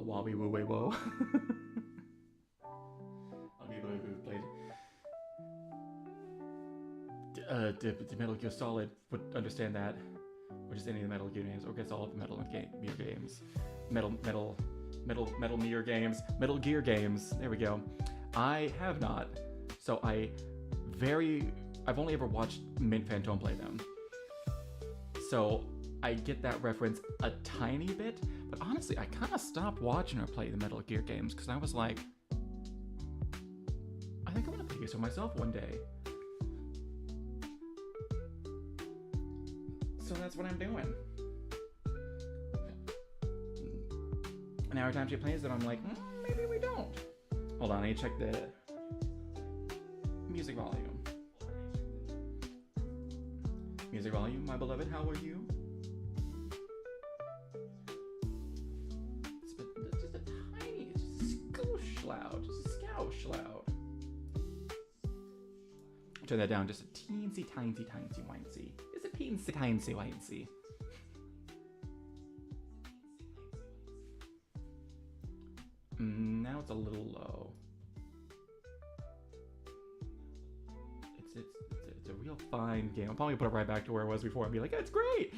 Wobby Woo Way Wo. I'll people who played the Metal Gear Solid would understand that, or just any of the Metal Gear games, or guess all of the Metal Gear games, Metal Gear games, Metal Gear games. There we go. I have not, so I've only ever watched Mint Phantom play them, so I get that reference a tiny bit. But honestly, I kind of stopped watching her play the Metal Gear games because I was like, I think I'm gonna play this for myself one day. So that's what I'm doing. And every time she plays it, I'm like, maybe we don't. Hold on, I need to check the music volume. Music volume, my beloved, how are you? It's just a tiny, it's just a skoosh loud, just a scoush loud. Turn that down just a teensy, wincy. Just a teensy, wincy. Now it's a little low. It's a real fine game. I'll probably put it right back to where it was before and be like, it's great!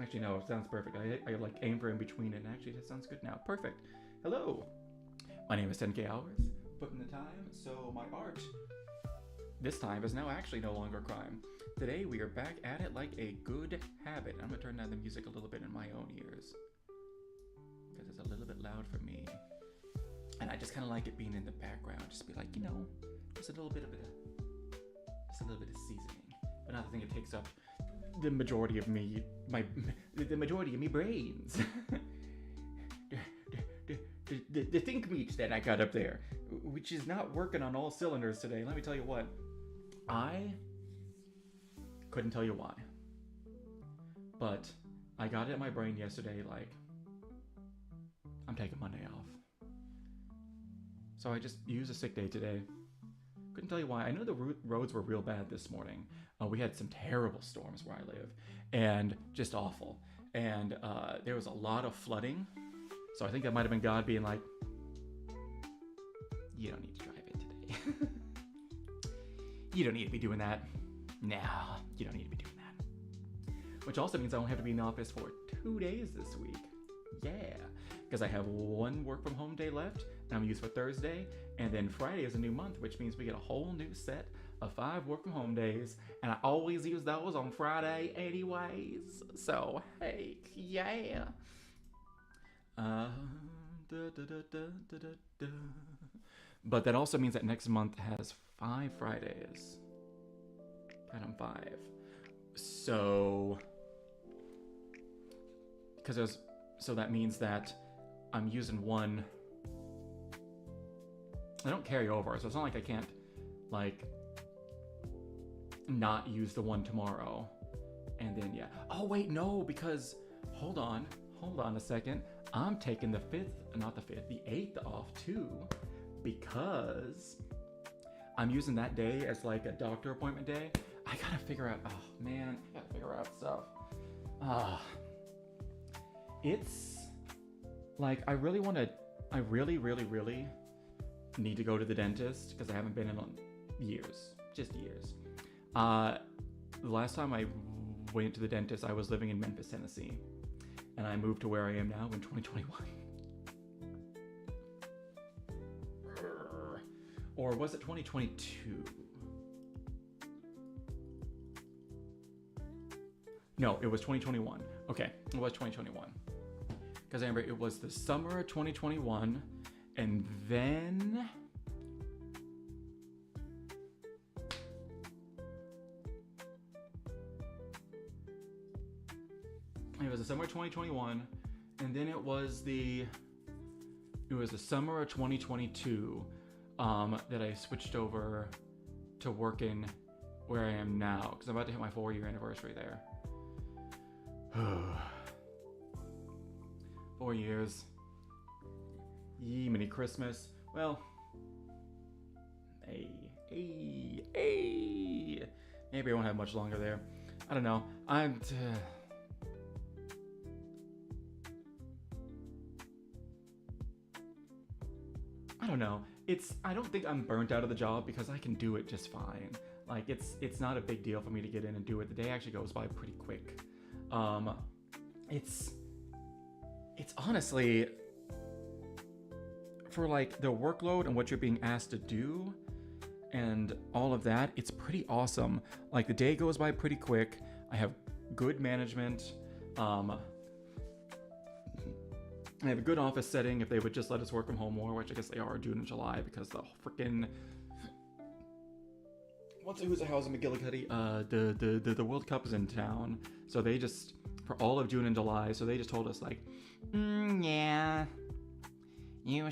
Actually, no, it sounds perfect. I like aim for in between it, and actually that sounds good now. Perfect. Hello! My name is 10K Hours. Put in the time, so my art this time is now actually no longer a crime. Today we are back at it like a good habit. I'm gonna turn down the music a little bit in my own ears, because it's a little bit loud for me. And I just kind of like it being in the background, just be like, you know, just a little bit of seasoning, but not the thing it takes up the majority of me, the majority of me brains. the think meat that I got up there, which is not working on all cylinders today. Let me tell you what, I couldn't tell you why, but I got it in my brain yesterday, like, I'm taking Monday off. So I just used a sick day today. Couldn't tell you why. I know the roads were real bad this morning. We had some terrible storms where I live, and just awful. And there was a lot of flooding. So I think that might have been God being like, you don't need to drive in today. You don't need to be doing that. No, you don't need to be doing that. Which also means I don't have to be in the office for 2 days this week. Yeah, because I have one work from home day left, and I'm used for Thursday, and then Friday is a new month, which means we get a whole new set of 5 work from home days, and I always use those on Friday anyways. So, hey, yeah. But that also means that next month has 5 Fridays. Count them 5. So, so that means that I'm using one. I don't carry over, so it's not like I can't, like, not use the one tomorrow. And then, yeah. Oh, wait, no, because, hold on a second. I'm taking the 8th off too, because I'm using that day as like a doctor appointment day. I gotta figure out, stuff. It's like, I really need to go to the dentist because I haven't been in years, just years. The last time I went to the dentist, I was living in Memphis, Tennessee, and I moved to where I am now in 2021. Or was it 2022? No, it was 2021. Okay, it was 2021. Because I remember it was the summer of 2021, and then it was the summer of 2021, and then it was the summer of 2022 that I switched over to working where I am now, because I'm about to hit my 4-year anniversary there. 4 years. Yee, mini Christmas. Well, hey. Maybe I won't have much longer there. I don't know. I don't know. I don't think I'm burnt out of the job because I can do it just fine. Like it's not a big deal for me to get in and do it. The day actually goes by pretty quick. Um, it's it's honestly for like the workload and what you're being asked to do and all of that, it's pretty awesome. Like the day goes by pretty quick. I have good management. I have a good office setting if they would just let us work from home more, which I guess they are June and July because the freaking who's the house in McGillicuddy? The World Cup is in town, so they just for all of June and July, so they just told us like, yeah, you're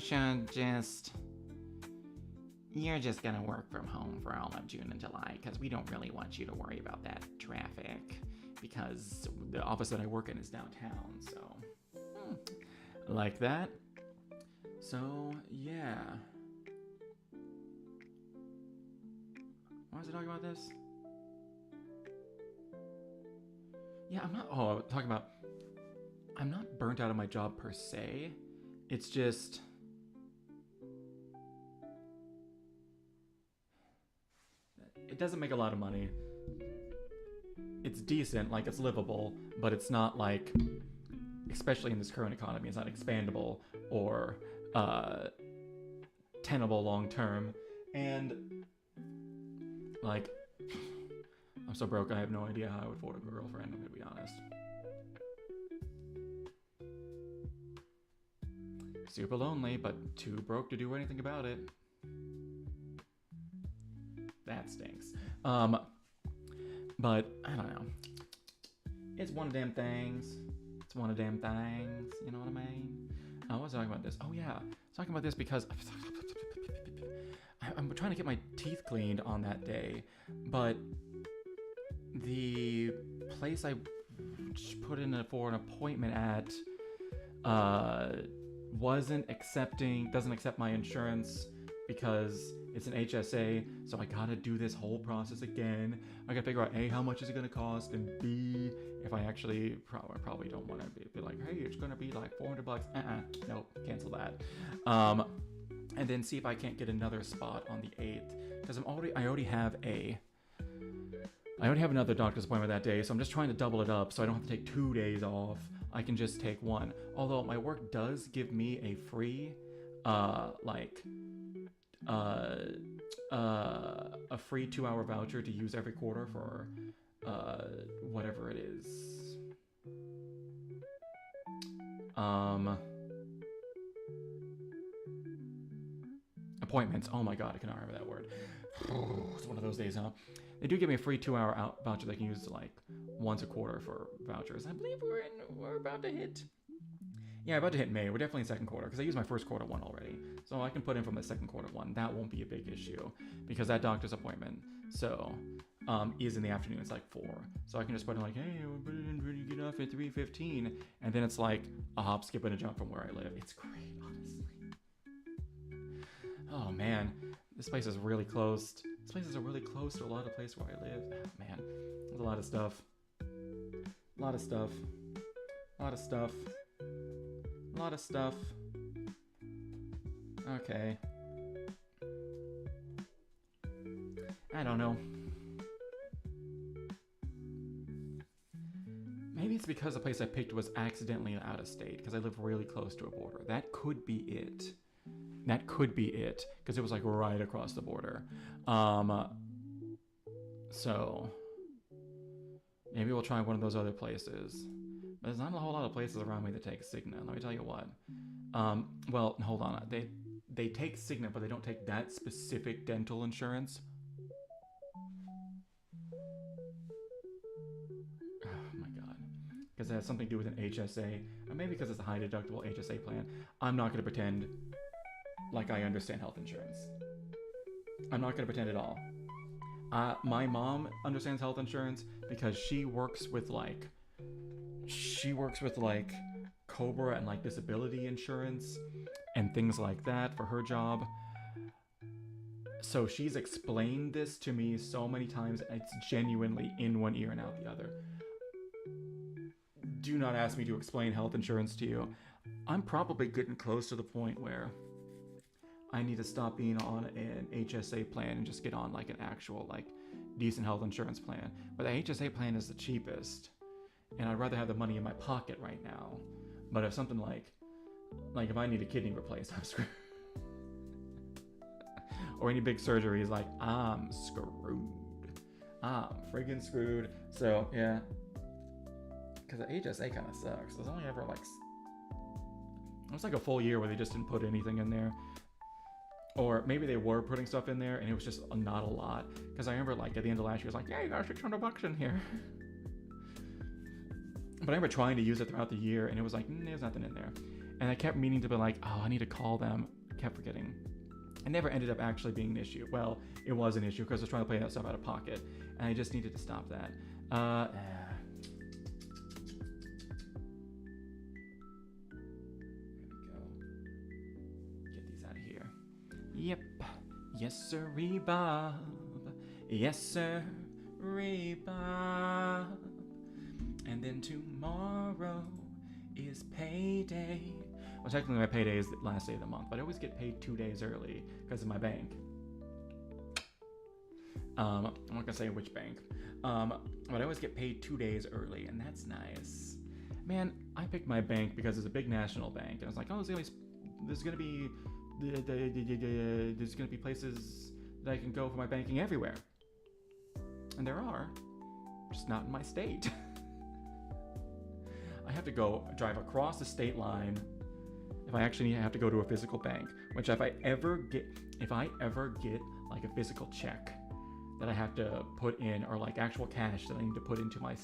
just gonna work from home for all of June and July because we don't really want you to worry about that traffic because the office that I work in is downtown, so like that. So yeah. Why was I talking about this? Yeah, I'm not burnt out of my job per se. It's just it doesn't make a lot of money. It's decent, like it's livable, but it's not like, especially in this current economy, it's not expandable or tenable long term. And like, I'm so broke, I have no idea how I would afford a girlfriend, I'm gonna be honest. Super lonely, but too broke to do anything about it. That stinks. But I don't know. It's one of them things. It's one of them things. You know what I mean? I was talking about this. Oh yeah, I was talking about this because I'm trying to get my teeth cleaned on that day, but the place I put in for an appointment at doesn't accept my insurance because it's an HSA, so I gotta do this whole process again. I gotta figure out A, how much is it gonna cost, and B, if I actually probably don't want to be like, hey, it's gonna be like $400. Nope, cancel that. And then see if I can't get another spot on the 8th because I already have another doctor's appointment that day, so I'm just trying to double it up so I don't have to take 2 days off. I can just take one. Although my work does give me a free, a free 2-hour voucher to use every quarter for whatever it is. Appointments. Oh my god, I cannot remember that word. It's one of those days, huh? They do give me a free 2-hour voucher they can use like once a quarter for vouchers. I believe we're about to hit. Yeah, about to hit May. We're definitely in second quarter because I used my first quarter one already. So I can put in from the second quarter one. That won't be a big issue because that doctor's appointment is in the afternoon. It's like 4. So I can just put in like, hey, we'll put it in when you get off at 3:15. And then it's like a hop, skip, and a jump from where I live. It's great, honestly. Oh man, this place is really close. These places are really close to a lot of places where I live. Oh, man, there's a lot of stuff. A lot of stuff. A lot of stuff. A lot of stuff. Okay. I don't know. Maybe it's because the place I picked was accidentally out of state because I live really close to a border. That could be it. That could be it because it was like right across the border. So maybe we'll try one of those other places. But there's not a whole lot of places around me that take Cigna. Let me tell you what. Well, hold on. They take Cigna, but they don't take that specific dental insurance. Oh my god. Because it has something to do with an HSA. Or maybe because it's a high deductible HSA plan. I'm not going to pretend like I understand health insurance. I'm not going to pretend at all. My mom understands health insurance because she works with like COBRA and like disability insurance and things like that for her job. So she's explained this to me so many times, and it's genuinely in one ear and out the other. Do not ask me to explain health insurance to you. I'm probably getting close to the point where I need to stop being on an HSA plan and just get on like an actual like decent health insurance plan. But the HSA plan is the cheapest, and I'd rather have the money in my pocket right now. But if something like if I need a kidney replaced, I'm screwed. Or any big surgeries, like I'm screwed. I'm friggin' screwed. So yeah, because the HSA kind of sucks. There's only ever like it was like a full year where they just didn't put anything in there. Or maybe they were putting stuff in there and it was just not a lot. Because I remember like at the end of last year, it was like, yeah, you got $600 in here. But I remember trying to use it throughout the year and it was like, there's nothing in there. And I kept meaning to be like, oh, I need to call them. Kept forgetting. It never ended up actually being an issue. Well, it was an issue because I was trying to pay that stuff out of pocket. And I just needed to stop that. Yep. Yes, sirree, Bob. Yes, sirree, Bob. And then tomorrow is payday. Well, technically my payday is the last day of the month, but I always get paid 2 days early because of my bank. I'm not gonna say which bank. But I always get paid 2 days early, and that's nice. Man, I picked my bank because it's a big national bank, and I was like, oh, there's gonna be places that I can go for my banking everywhere. And there are, just not in my state. I have to drive across the state line if I actually have to go to a physical bank, which if I ever get like a physical check that I have to put in, or like actual cash that I need to put into my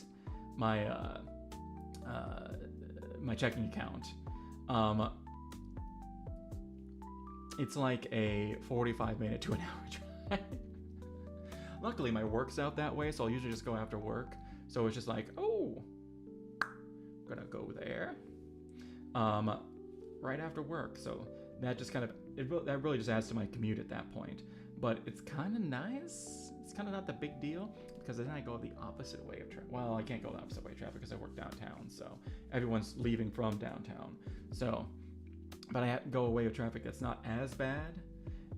checking account, it's like a 45-minute to an hour drive. Luckily, my work's out that way, so I'll usually just go after work. So it's just like, oh, I'm gonna go there, right after work. So that just kind of that really just adds to my commute at that point. But it's kind of nice. It's kind of not the big deal because then I go the opposite way of traffic. Well, I can't go the opposite way of traffic because I work downtown, so everyone's leaving from downtown. So. But I go away with traffic that's not as bad,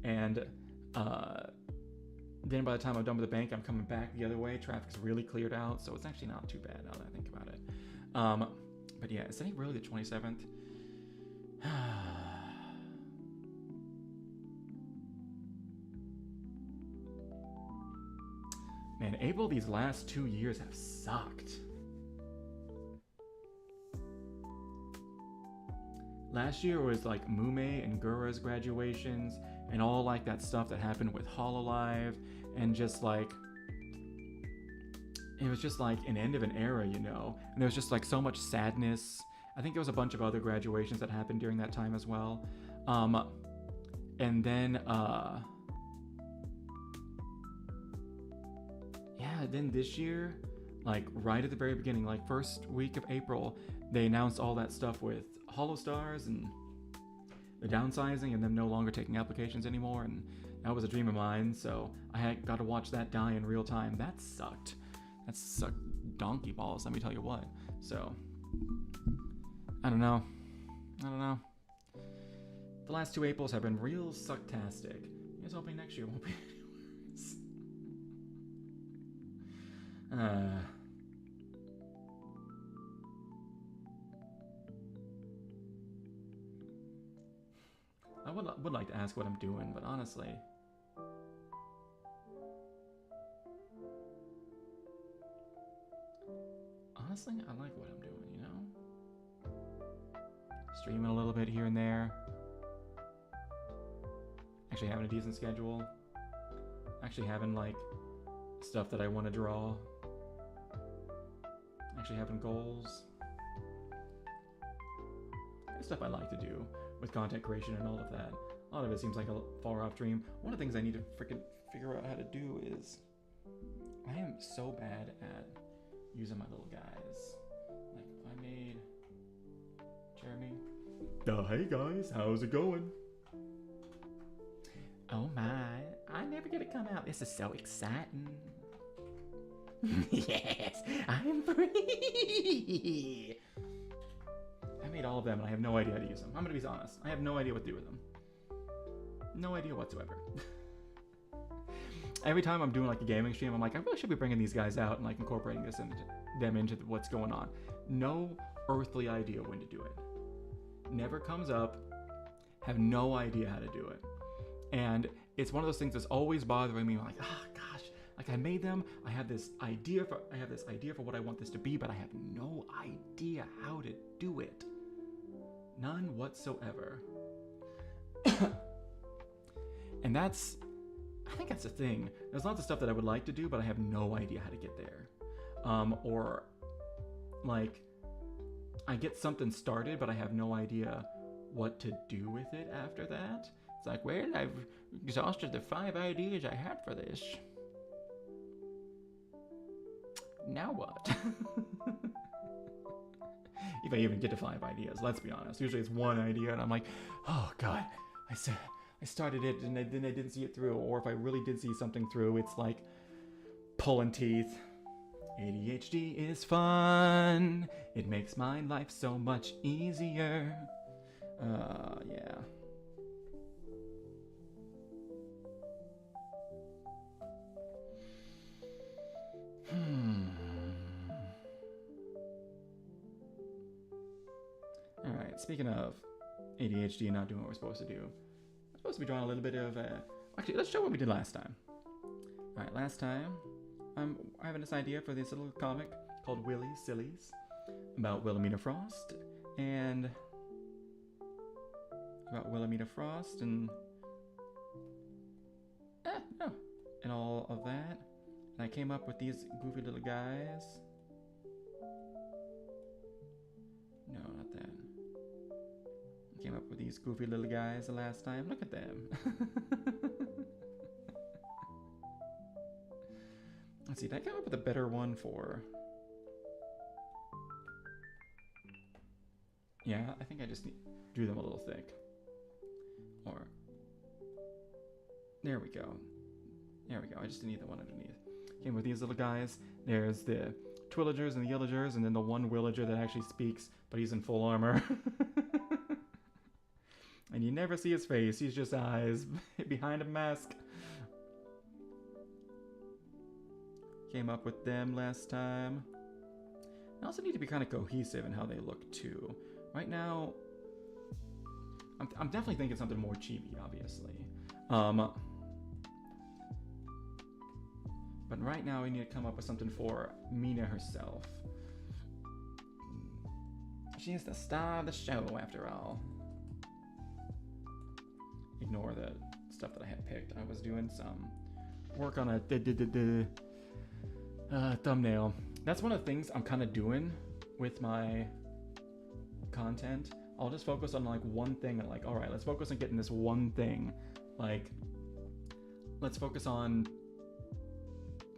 and then by the time I'm done with the bank, I'm coming back the other way. Traffic's really cleared out, so it's actually not too bad now that I think about it. But yeah, is today really the 27th? Man, April these last 2 years have sucked. Last year was like Mume and Gura's graduations and all like that stuff that happened with Hololive, and just like it was just like an end of an era, you know. And there was just like so much sadness. I think there was a bunch of other graduations that happened during that time as well. And then then this year, like right at the very beginning, like first week of April, they announced all that stuff with Holostars and the downsizing and them no longer taking applications anymore, and that was a dream of mine, so I had got to watch that die in real time. That sucked. That sucked donkey balls, let me tell you what. So I don't know. The last 2 Aprils have been real sucktastic. Here's hoping next year won't be any worse. I would like to ask what I'm doing, but honestly, I like what I'm doing, you know? Streaming a little bit here and there. Actually having a decent schedule. Actually having like stuff that I want to draw. Actually having goals. Stuff I like to do with content creation and all of that. A lot of it seems like a far off dream. One of the things I need to freaking figure out how to do is I am so bad at using my little guys. Like if I made Jeremy. Hey guys, how's it going? Oh my, I'm never gonna come out. This is so exciting. Yes, I'm free. I made all of them and I have no idea how to use them. I'm gonna be honest. I have no idea what to do with them. No idea whatsoever. Every time I'm doing like a gaming stream, I'm like, I really should be bringing these guys out and like incorporating them into what's going on. No earthly idea when to do it. Never comes up. Have no idea how to do it. And it's one of those things that's always bothering me. I'm like, oh gosh, like I made them. I have this idea for what I want this to be, but I have no idea how to do it. None whatsoever. And I think that's the thing. There's lots of stuff that I would like to do, but I have no idea how to get there. Or like I get something started, but I have no idea what to do with it after that. It's like, well, I've exhausted the 5 ideas I had for this. Now what? If I even get to 5 ideas, let's be honest. Usually it's 1 idea and I'm like, oh God, I started it and then I didn't see it through. Or if I really did see something through, it's like pulling teeth. ADHD is fun. It makes my life so much easier. Yeah. Alright, speaking of ADHD and not doing what we're supposed to do, we're supposed to be drawing a little bit of actually, let's show what we did last time. Alright, last time, I'm having this idea for this little comic called Willy Sillies about Wilhelmina Frost and and all of that. And I came up with these goofy little guys. No, not that. I came up with these goofy little guys the last time. Look at them. Let's see, did I come up with a better one for... Yeah, I think I just drew them a little thick. Or... There we go. There we go, I just need the one underneath. Came with these little guys. There's the Twillagers and the Illagers, and then the one Willager that actually speaks, but he's in full armor. And you never see his face, he's just eyes behind a mask. Came up with them last time. I also need to be kind of cohesive in how they look too. Right now, I'm definitely thinking something more chibi, obviously. But right now we need to come up with something for Mina herself. She's the star of the show, after all. Ignore the stuff that I had picked. I was doing some work on a thumbnail. That's one of the things I'm kind of doing with my content. I'll just focus on like one thing and like, all right, let's focus on getting this one thing. Like, let's focus on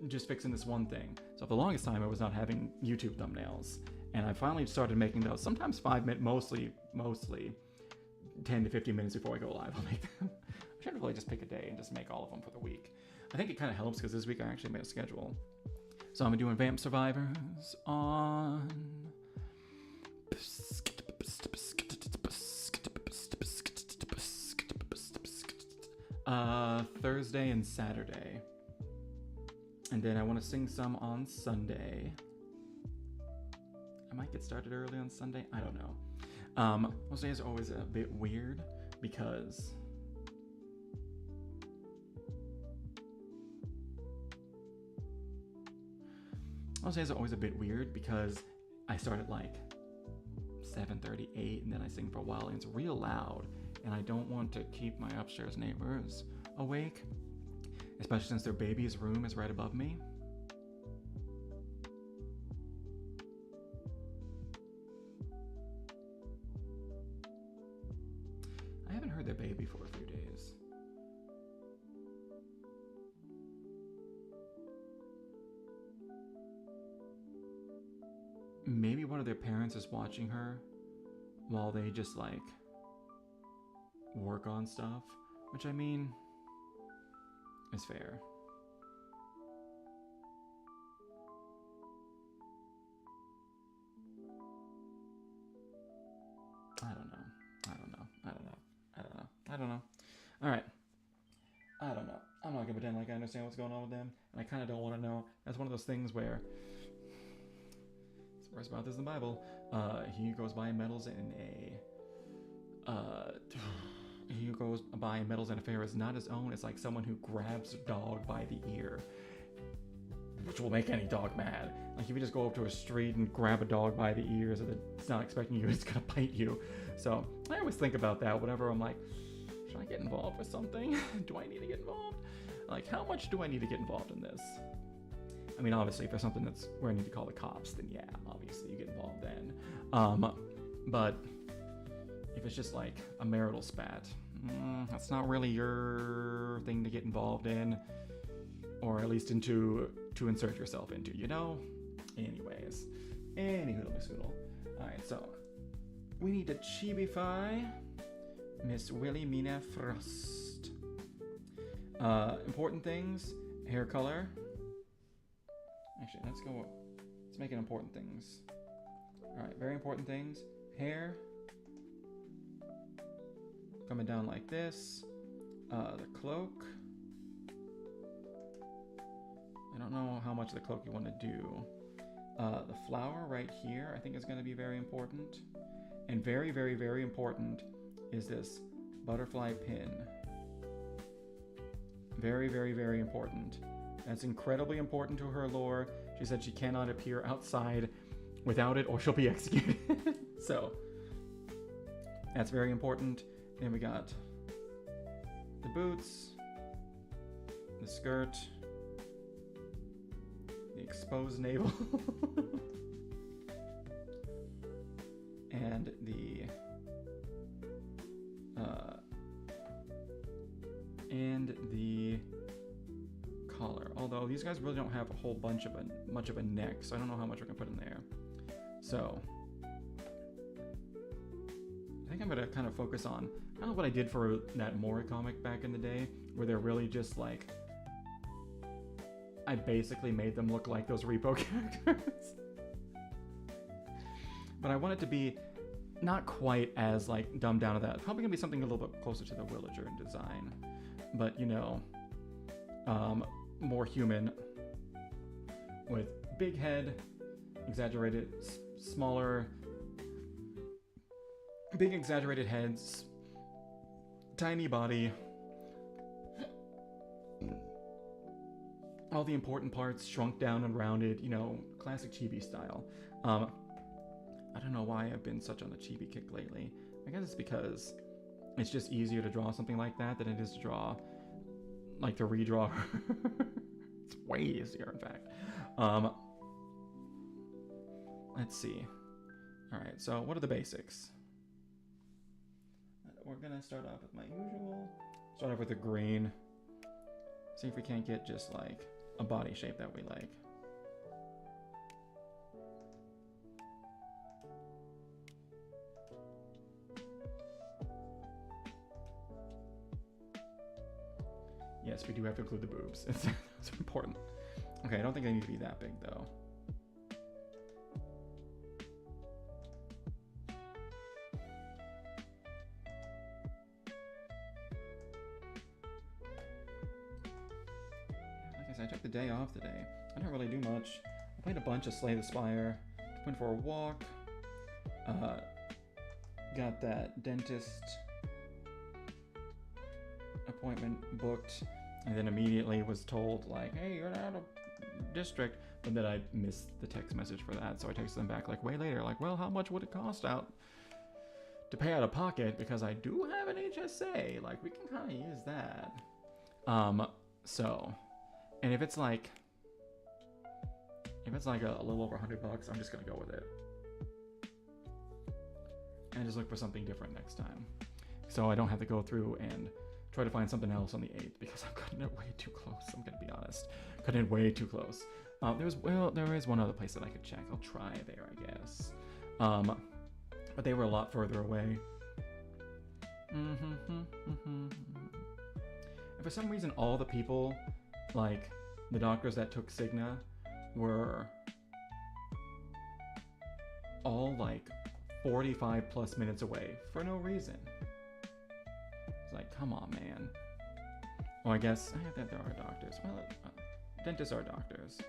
just fixing this one thing. So for the longest time I was not having YouTube thumbnails, and I finally started making those. Sometimes 5 minutes, mostly 10 to 15 minutes before I go live I'll make them. I should really just pick a day and just make all of them for the week. I think it kind of helps because this week I actually made a schedule. So I'm doing Vamp Survivors on Thursday and Saturday. And then I want to sing some on Sunday. I might get started early on Sunday. I don't know. Those days are always a bit weird because I start at like 7:38 and then I sing for a while and it's real loud, and I don't want to keep my upstairs neighbors awake, especially since their baby's room is right above me. I haven't heard their baby for a few days. Maybe one of their parents is watching her while they just like work on stuff, which I mean, is fair. I don't know. I don't know. I don't know. I don't know. I don't know. All right. I don't know. I'm not gonna pretend like I understand what's going on with them, and I kind of don't want to know. That's one of those things where it's the verse about this in the Bible. He goes by medals in a. He goes by medals in a fair is not his own. It's like someone who grabs a dog by the ear, which will make any dog mad. Like if you just go up to a street and grab a dog by the ears and it's not expecting you, it's gonna bite you. So I always think about that whenever I'm like, should I get involved with something? Do I need to get involved? Like, how much do I need to get involved in this? I mean, obviously, if there's something that's where I need to call the cops, then yeah, obviously you get involved then. But if it's just like a marital spat, that's not really your thing to get involved in, or at least to insert yourself into, you know? Anyways, anyhoodle mishoodle. Alright, so we need to chibify Miss Wilhelmina Frost. Important things, hair color. Actually, let's make it important things. Alright, very important things. Hair. Coming down like this. The cloak. I don't know how much of the cloak you want to do. The flower right here, I think is going to be very important. And very, very, very important is this butterfly pin. Very, very, very important. That's incredibly important to her lore. She said she cannot appear outside without it or she'll be executed. So, that's very important. Then we got the boots, the skirt, the exposed navel, and the collar. Although these guys really don't have a whole bunch of much of a neck, so I don't know how much we're gonna put in there. So I think I'm gonna kind of focus on kind of what I did for that Mori comic back in the day, where they're really just like, I basically made them look like those repo characters. But I want it to be not quite as like dumbed down to that. Probably gonna be something a little bit closer to the Villager in design, but you know, more human, with big head, exaggerated, smaller, big exaggerated heads, tiny body, all the important parts shrunk down and rounded, you know, classic chibi style. I don't know why I've been such on the chibi kick lately. I guess it's because it's just easier to draw something like that than it is to draw, like to redraw her. It's way easier, in fact. Let's see. Alright, so what are the basics? We're gonna start off with my usual. Start off with a green. See if we can't get just like a body shape that we like. Yes, we do have to include the boobs. It's important. Okay, I don't think they need to be that big though. Like I said, I took the day off today. I didn't really do much. I played a bunch of Slay the Spire. Went for a walk. Got that dentist appointment booked, and then immediately was told like, hey, you're out of district. But then I missed the text message for that, so I texted them back like way later, like, well, how much would it cost out to pay out of pocket, because I do have an HSA, like we can kind of use that. So, and if it's like a little over $100, I'm just gonna go with it and just look for something different next time, so I don't have to go through and try to find something else on the 8th, because I'm cutting it way too close. I'm gonna be honest, cutting it way too close. There is one other place that I could check. I'll try there, I guess. But they were a lot further away. And for some reason all the people, like the doctors that took Cigna, were all like 45 plus minutes away for no reason. It's like, come on, man. Well, I guess there are doctors. Well, dentists are doctors.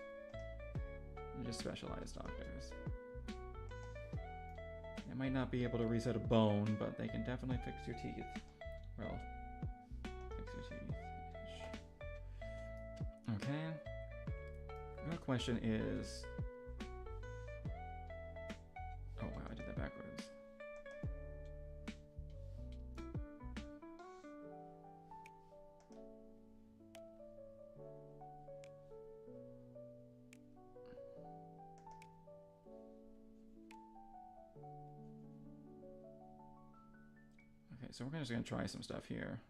They're just specialized doctors. They might not be able to reset a bone, but they can definitely fix your teeth. Well, fix your teeth. Okay. Your question is... Oh wow, I did that backwards. Okay, so we're just gonna try some stuff here.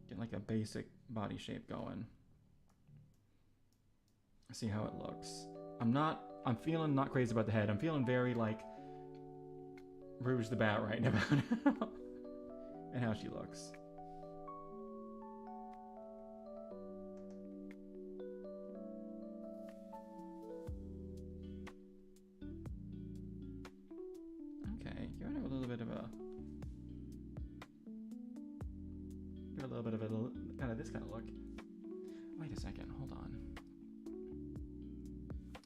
Get like a basic body shape going. See how it looks. I'm feeling not crazy about the head. I'm feeling very like Rouge the Bat right now and how she looks. Okay, you're gonna have a little bit of a kind of this kind of look. Wait a second, hold on.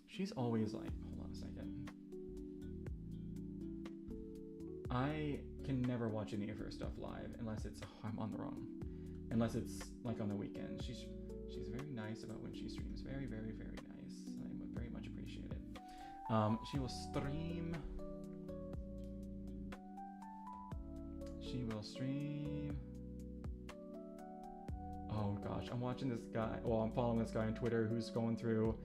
She's always like, hold on a second. I can never watch any of her stuff live unless it's, I'm on the wrong. Unless it's like on the weekend. She's very nice about when she streams. Very, very, very nice. I would very much appreciate it. She will stream. Oh gosh, I'm watching this guy. Well, I'm following this guy on Twitter who's going through.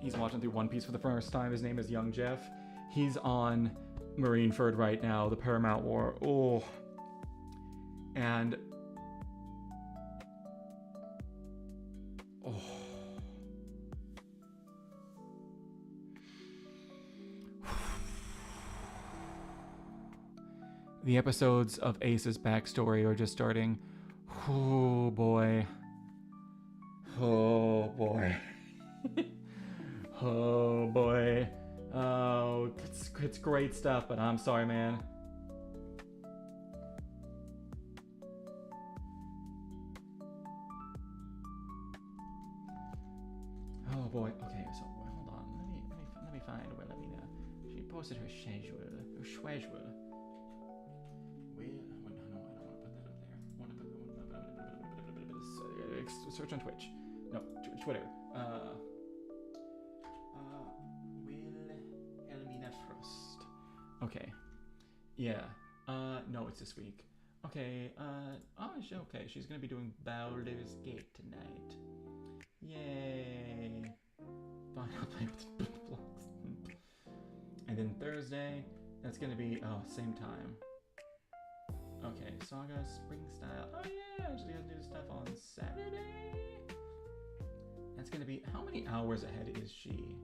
He's watching through One Piece for the first time. His name is Young Jeff. He's on Marineford right now, the Paramount War. Oh. And... Oh. The episodes of Ace's backstory are just starting. Oh boy. Oh boy. Oh boy. Oh, it's great stuff, but I'm sorry, man. Oh boy. Okay, so hold on. Let me find Wilhelmina. She posted her schedule. Search on Twitch. No, Twitter. Wilhelmina Frost. Okay. Yeah. No, it's this week. Okay. Okay. She's gonna be doing Baldur's Gate tonight. Yay. Fine, I'll play with blocks. And then Thursday, that's gonna be same time. Okay, Saga Spring Style. Oh yeah, she's gonna do stuff on Saturday. That's gonna be, how many hours ahead is she?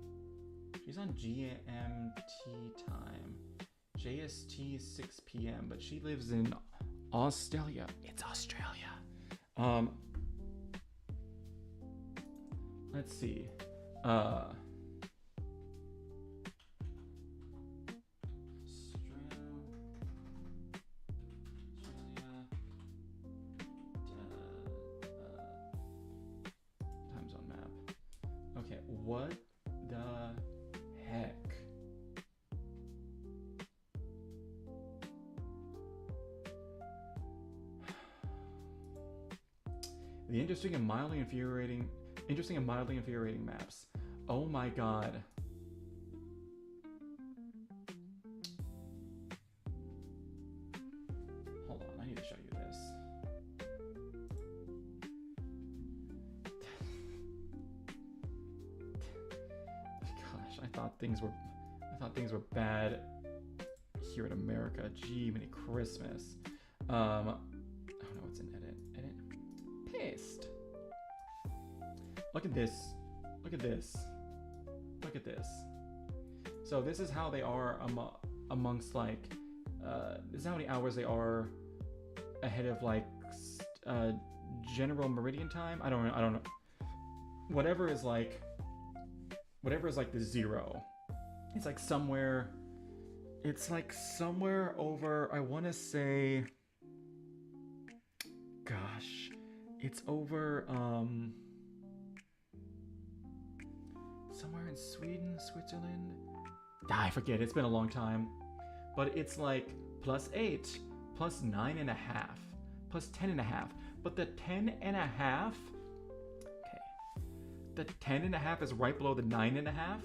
She's on GMT time. JST 6 p.m. But she lives in Australia. It's Australia. Let's see. What the heck? The interesting and mildly infuriating maps. Oh my god. Hold on, I need to show you this. I thought things were bad here in America. Gee, many Christmas. Oh no, it's an edit. Paste. Look at this. Look at this. Look at this. So this is how they are amongst like, this is how many hours they are ahead of like general meridian time. I don't know. Whatever is like the 0. It's like somewhere. It's like somewhere over. I want to say. Gosh, it's over. Somewhere in Sweden, Switzerland. I forget. It's been a long time, but it's like +8, +9.5, +10.5. But the 10.5. Okay, the 10.5 is right below the 9.5.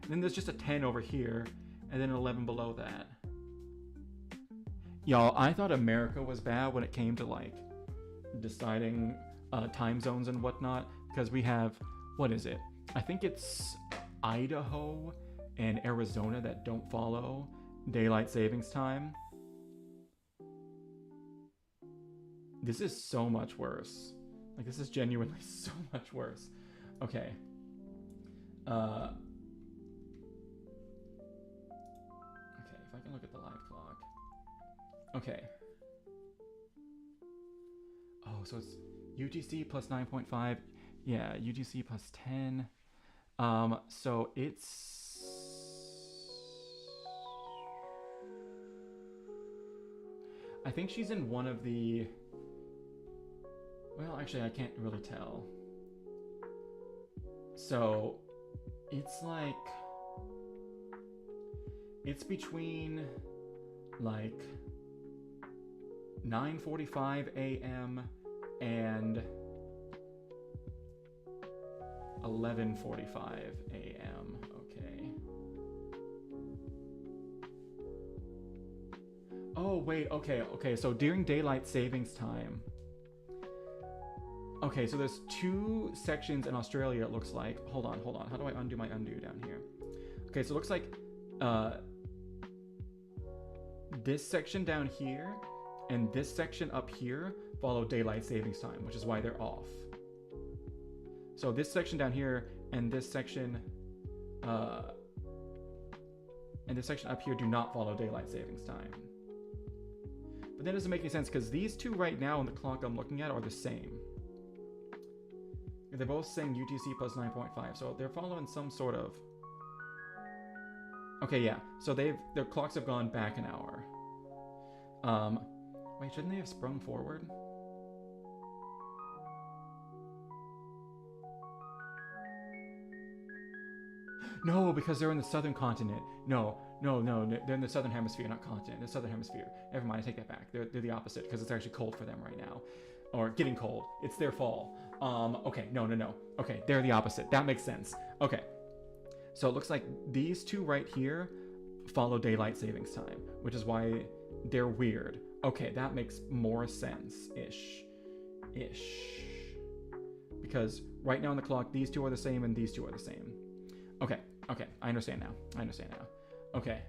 And then there's just a 10 over here, and then an 11 below that. Y'all, I thought America was bad when it came to like deciding time zones and whatnot, because we have, what is it? I think it's Idaho and Arizona that don't follow daylight savings time. This is so much worse. Like, this is genuinely so much worse. Okay. Okay, if I can look at the live clock. Okay. Oh, so it's UTC plus 9.5. Yeah, UTC plus 10. So it's... I think she's in one of the... Well, actually, I can't really tell. So, it's like... It's between, like, 9:45 a.m. and 11:45 a.m. Okay. Oh, wait, okay, so during daylight savings time... Okay, so there's 2 sections in Australia, it looks like. Hold on. How do I undo my undo down here? Okay, so it looks like this section down here and this section up here follow daylight savings time, which is why they're off. So this section down here and this section up here do not follow daylight savings time. But that doesn't make any sense because these 2 right now on the clock I'm looking at are the same. They're both saying UTC plus 9.5, so they're following some sort of... Okay, yeah, so their clocks have gone back an hour. Wait, shouldn't they have sprung forward? No, because they're in the southern continent. No, they're in the southern hemisphere, not continent. The southern hemisphere. Never mind, I take that back. They're the opposite, because it's actually cold for them right now. Or getting cold. It's their fall. Okay, no. Okay, they're the opposite. That makes sense. Okay. So it looks like these 2 right here follow daylight savings time, which is why they're weird. Okay, that makes more sense-ish. Because right now on the clock, these 2 are the same and these 2 are the same. Okay, I understand now. Okay,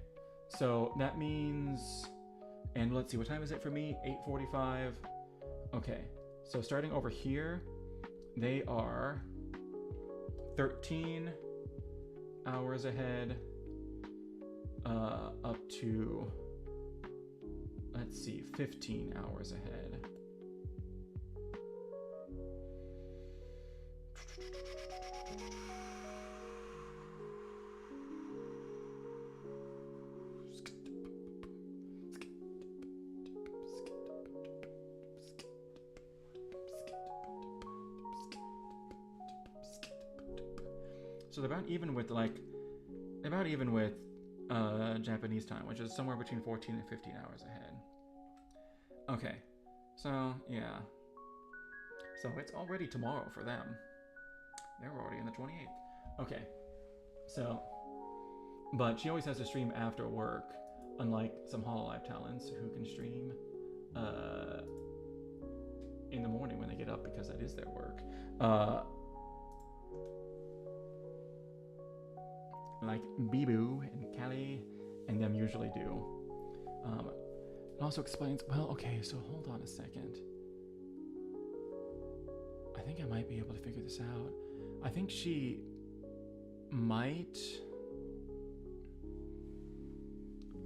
so that means... And let's see, what time is it for me? 8:45. Okay, so starting over here, they are 13 hours ahead, up to, let's see, 15 hours ahead. So they're about even with Japanese time, which is somewhere between 14 and 15 hours ahead. Okay, so yeah. So it's already tomorrow for them. They're already on the 28th. Okay, so, but she always has to stream after work, unlike some Hololive talents who can stream in the morning when they get up because that is their work. Like Bibu and Callie and them usually do. It also explains, well, okay, so hold on a second. I think I might be able to figure this out. I think she might...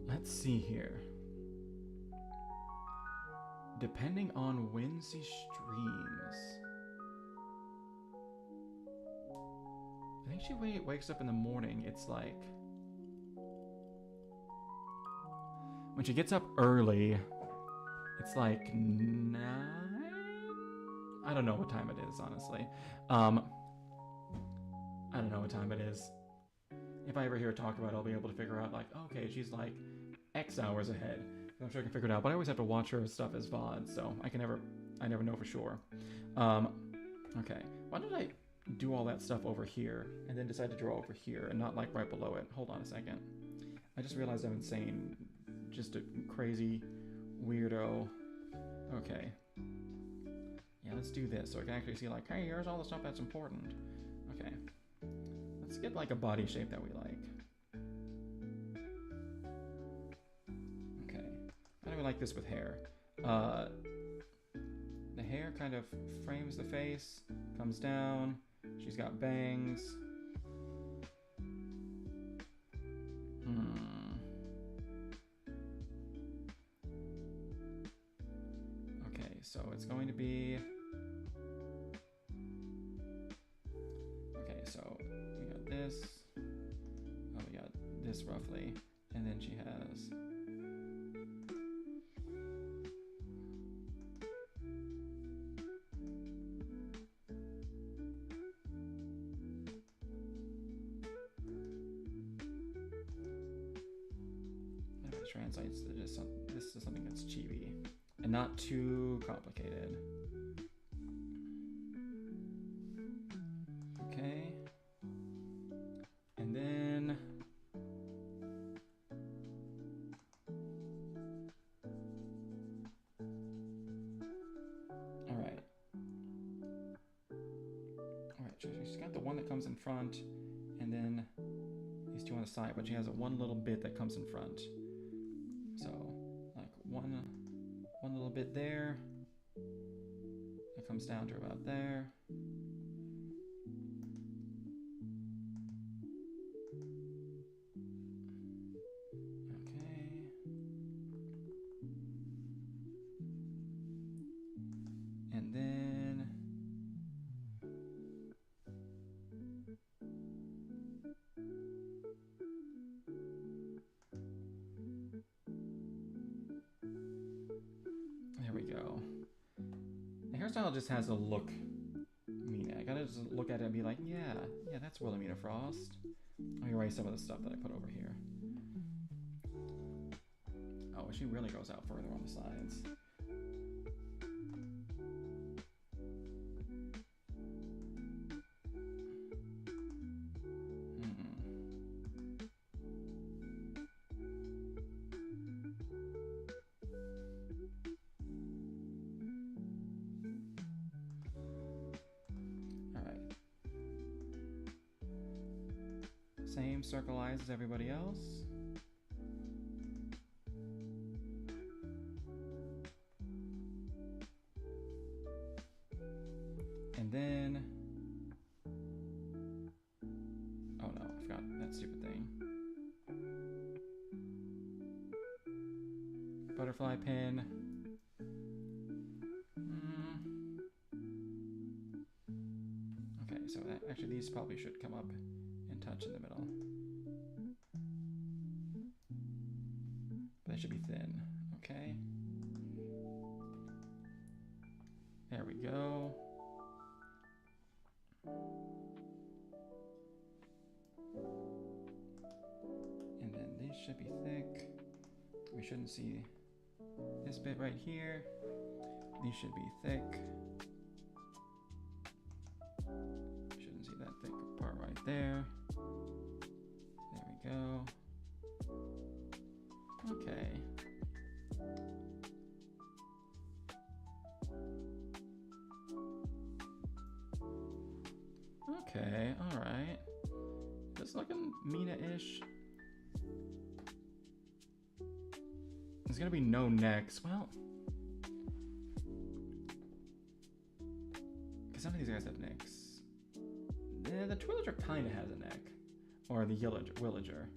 Let's see here. Depending on when she streams. I think she wakes up in the morning. It's like... When she gets up early, it's like 9? I don't know what time it is, honestly. I don't know what time it is. If I ever hear her talk about it, I'll be able to figure out, like, okay, she's like X hours ahead. I'm sure I can figure it out, but I always have to watch her stuff as VOD, so I never know for sure. Okay, why did I do all that stuff over here and then decide to draw over here and not like right below it? Hold on a second. I just realized I'm insane. Just a crazy weirdo. Okay. Yeah, let's do this so I can actually see like, hey, here's all the stuff that's important. Okay. Let's get like a body shape that we like. Okay. How do we like this with hair? The hair kind of frames the face, comes down. She's got bangs. Okay, so it's going to be... Okay, so we got this. Oh, we got this roughly. And then she has... translates to just this is something that's chibi and not too complicated. Okay, and then all right, so she's got the one that comes in front and then these two on the side, but she has a one little bit that comes in front. So, like one little bit there. It comes down to about there. Okay. And then... There we go. The hairstyle just has a look. I gotta just look at it and be like, yeah, that's Wilhelmina Frost. Let me erase some of the stuff that I put over here. Oh, she really goes out further on the sides. Same circle eyes as everybody else. And then... Oh no, I forgot that stupid thing. Butterfly pin. Okay, so actually these probably should come up and touch in the middle. But they should be thin, okay? There we go. And then these should be thick. We shouldn't see this bit right here. These should be thick. Shouldn't see that thick part right there. There we go. Okay. Okay, alright. It's looking Mina-ish. There's gonna be no necks. Well, because some of these guys have necks. The Twillager kinda has a neck. Or the Willager.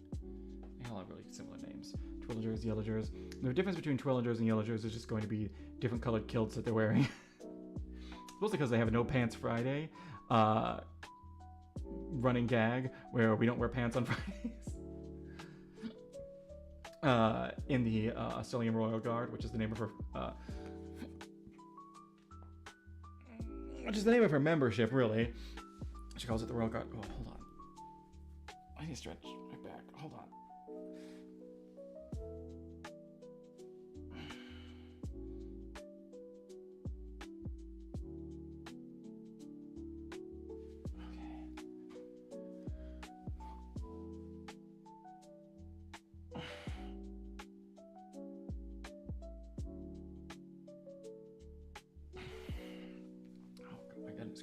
all have really similar names. Twillagers, Yellagers. The difference between Twillagers and Yellagers is just going to be different colored kilts that they're wearing. Mostly because they have a No Pants Friday running gag where we don't wear pants on Fridays. In the Stellium Royal Guard, which is the name of her membership, really. She calls it the Royal Guard. Oh, hold on. I need to stretch my back. Hold on.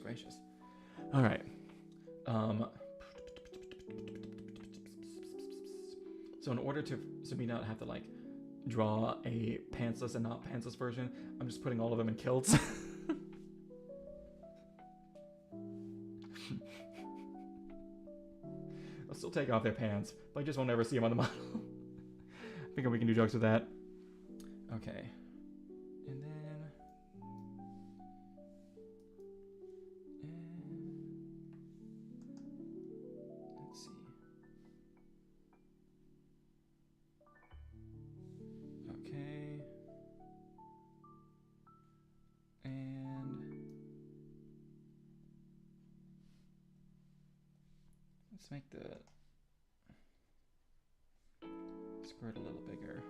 Gracious. All right. So in order so me not have to like draw a pantsless and not pantsless version, I'm just putting all of them in kilts. I'll still take off their pants, but I just won't ever see them on the model. I think we can do jokes with that. Okay. And then let's see. Okay. And let's make the skirt a little bigger.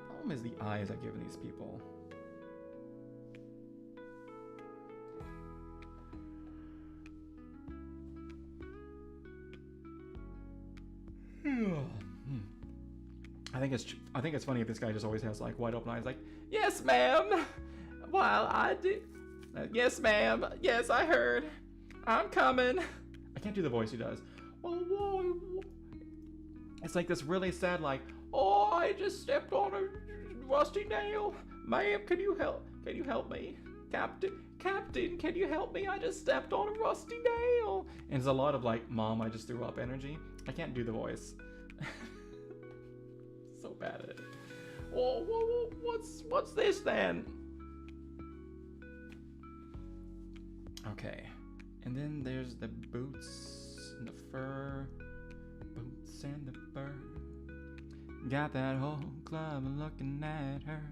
Problem is the eyes I've given these people. I think it's funny if this guy just always has like wide open eyes, like, yes, ma'am. While I do, yes, ma'am. Yes, I heard. I'm coming. I can't do the voice he does. It's like this really sad, like, oh, I just stepped on a rusty nail. Ma'am, can you help? Can you help me? Captain, can you help me? I just stepped on a rusty nail. And it's a lot of like, Mom, I just threw up energy. I can't do the voice. So bad at it. Oh, what's this then? Okay. And then there's the boots and the fur. Boots and the fur. Got that whole club looking at her.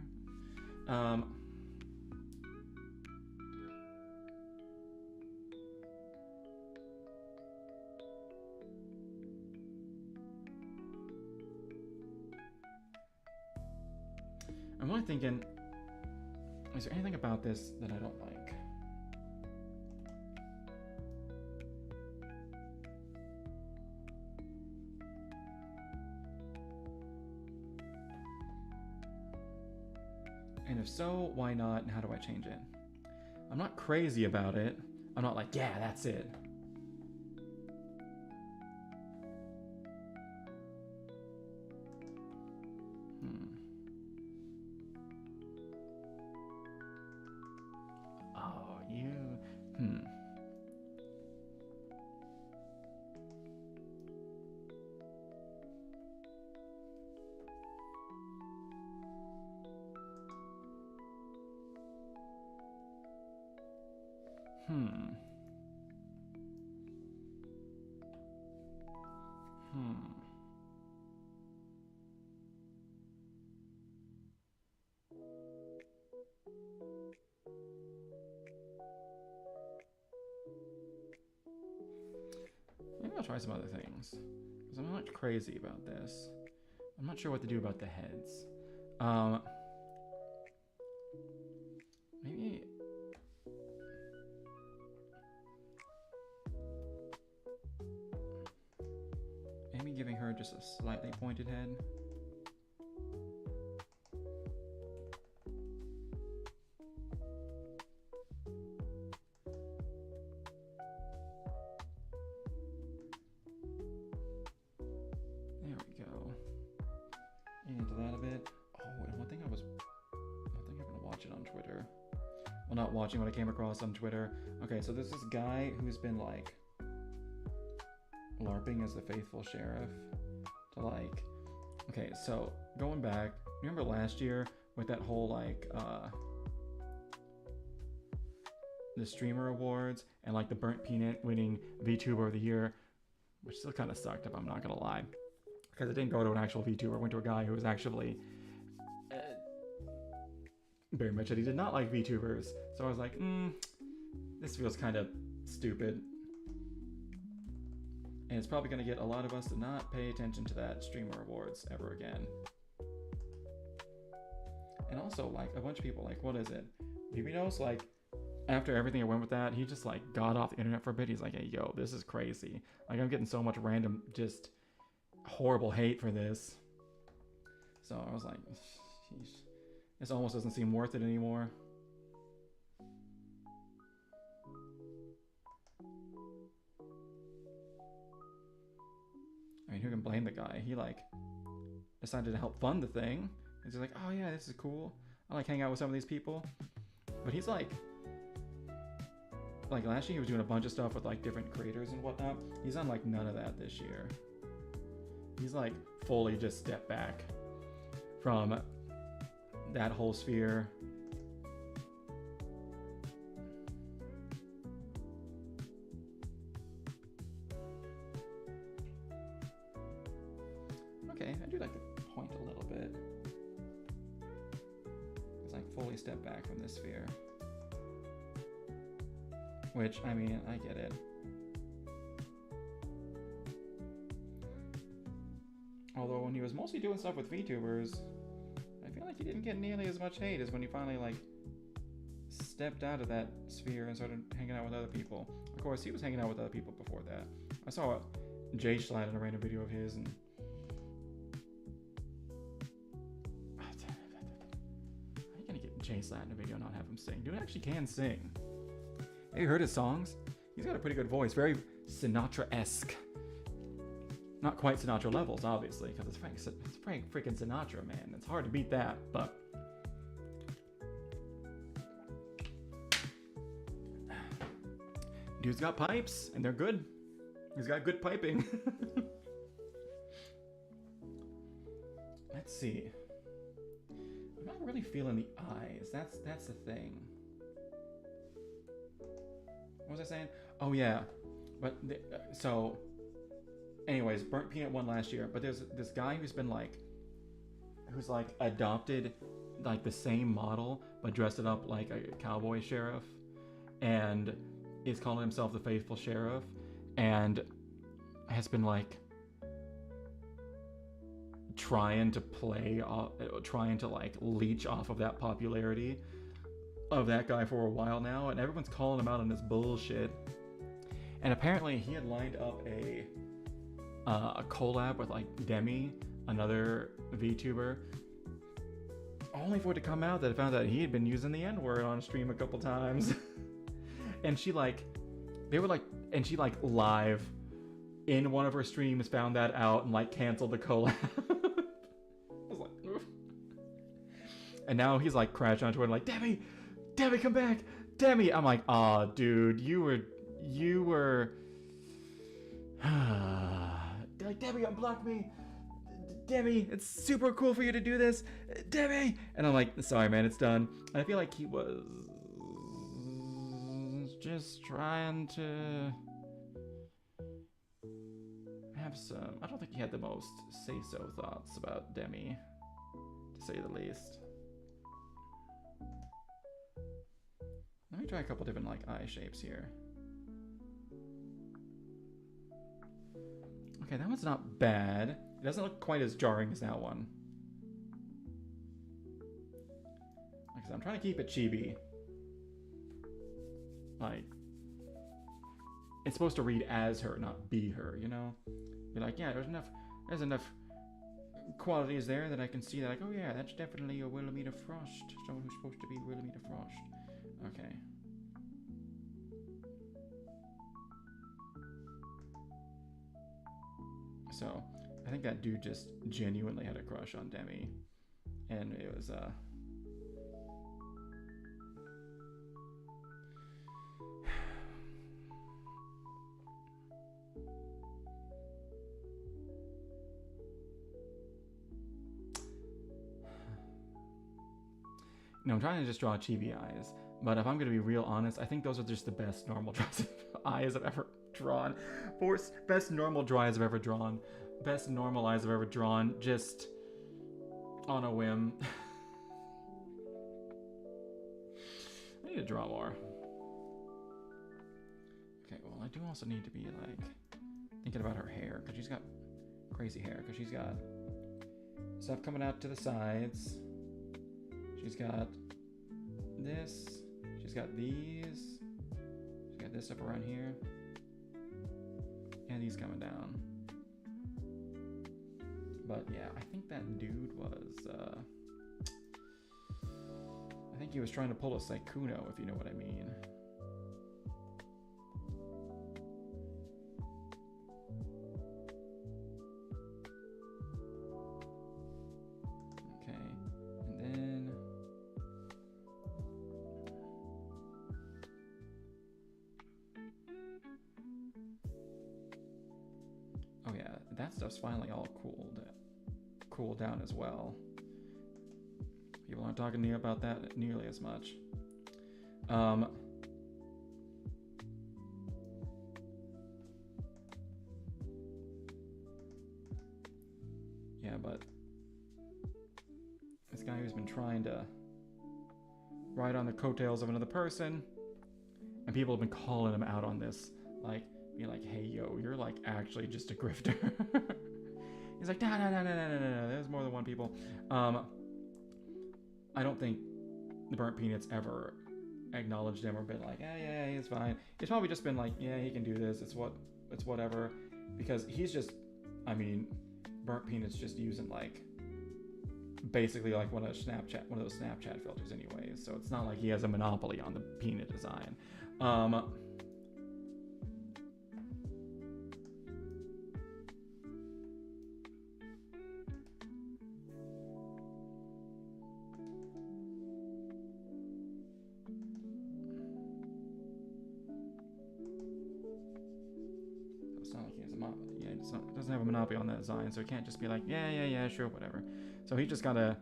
I'm only thinking, is there anything about this that I don't like? And if so, why not, and how do I change it? I'm not crazy about it. I'm not like, yeah, that's it. Oh, you... Maybe I'll try some other things, because I'm not crazy about this. I'm not sure what to do about the heads. Maybe giving her just a slightly pointed head. well, not watching, what I came across on Twitter. Okay, so there's this guy who's been like LARPing as the faithful sheriff to like, okay, so going back, remember last year with that whole like the streamer awards and like the Burnt Peanut winning VTuber of the year, which still kind of sucked, if I'm not gonna lie, because it didn't go to an actual VTuber. It went to a guy who was actually very much that he did not like VTubers. So I was like, this feels kind of stupid, and it's probably gonna get a lot of us to not pay attention to that streamer awards ever again. And also, like, a bunch of people, like, what is it? Vivinos, like, after everything that went with that, he just, like, got off the internet for a bit. He's like, hey, yo, this is crazy. Like, I'm getting so much random, just horrible hate for this. So I was like, sheesh. This almost doesn't seem worth it anymore. I mean, who can blame the guy? He, like, decided to help fund the thing. And he's like, oh, yeah, this is cool. I like hang out with some of these people. But he's like last year he was doing a bunch of stuff with like different creators and whatnot. He's done like none of that this year. He's like fully just stepped back from that whole sphere. Okay, I do like to point a little bit. It's like fully stepped back from this sphere. Which, I mean, I get it. Although when he was mostly doing stuff with VTubers, I feel like he didn't get nearly as much hate as when he finally, like, stepped out of that sphere and started hanging out with other people. Of course, he was hanging out with other people before that. I saw Jay Schlatt in a random video of his, and how are you gonna get Jay Schlatt in a video and not have him sing? Dude actually can sing. Have you heard his songs? He's got a pretty good voice, very Sinatra-esque. Not quite Sinatra levels, obviously, because it's Frank freaking Sinatra, man. It's hard to beat that, but dude's got pipes, and they're good. He's got good piping. Let's see. I'm not really feeling the eyes. That's the thing. What was I saying? Oh yeah, but so anyways, Burnt Peanut won last year, but there's this guy who's adopted like the same model but dressed it up like a cowboy sheriff and is calling himself the faithful sheriff and has been like trying to like leech off of that popularity of that guy for a while now, and everyone's calling him out on this bullshit. And apparently he had lined up a collab with like Demi, another VTuber, only for it to come out that I found out he had been using the N-word on stream a couple times. And she live in one of her streams found that out and like canceled the collab. I was like, oof. And now he's like crashing on Twitter like, Demi, come back, Demi. I'm like, aw, dude, you were like, Demi, unblock me, Demi, it's super cool for you to do this, Demi. And I'm like, sorry, man, it's done. And I feel like he was just trying to have some, I don't think he had the most say-so thoughts about Demi, to say the least. Let me try a couple different like eye shapes here. Okay, that one's not bad. It doesn't look quite as jarring as that one. Like, I'm trying to keep it chibi. Like, it's supposed to read as her, not be her, you know? Be like, yeah, there's enough qualities there that I can see that, like, oh yeah, that's definitely a Wilhelmina Frost. Someone who's supposed to be Wilhelmina Frost. Okay. So, I think that dude just genuinely had a crush on Demi. And it was, No, I'm trying to just draw chibi eyes. But if I'm gonna be real honest, I think those are just the best normal draws of eyes I've ever drawn. Best normal draw eyes I've ever drawn. Best normal eyes I've ever drawn. Just on a whim. I need to draw more. Okay, well, I do also need to be like thinking about her hair, because she's got crazy hair, because she's got stuff coming out to the sides. She's got this. She's got these. She's got this stuff around here. And these coming down. But yeah, I think that dude was, I think he was trying to pull a Saikuno, if you know what I mean. Okay, and then... Oh yeah, that stuff's finally all cooled down as well. People aren't talking to me about that nearly as much. Yeah, but this guy who's been trying to ride on the coattails of another person, and people have been calling him out on this, like, being like, hey, yo, you're like actually just a grifter. He's like, no, there's more than one people. I don't think the Burnt Peanuts ever acknowledged him or been like, yeah, he's fine. It's probably just been like, yeah, he can do this. It's whatever. Because he's just, I mean, Burnt Peanuts just using like, basically like one of those Snapchat filters anyways. So it's not like he has a monopoly on the peanut design. Doesn't have a monopoly on that design, so he can't just be like, yeah, sure, whatever. So he just gotta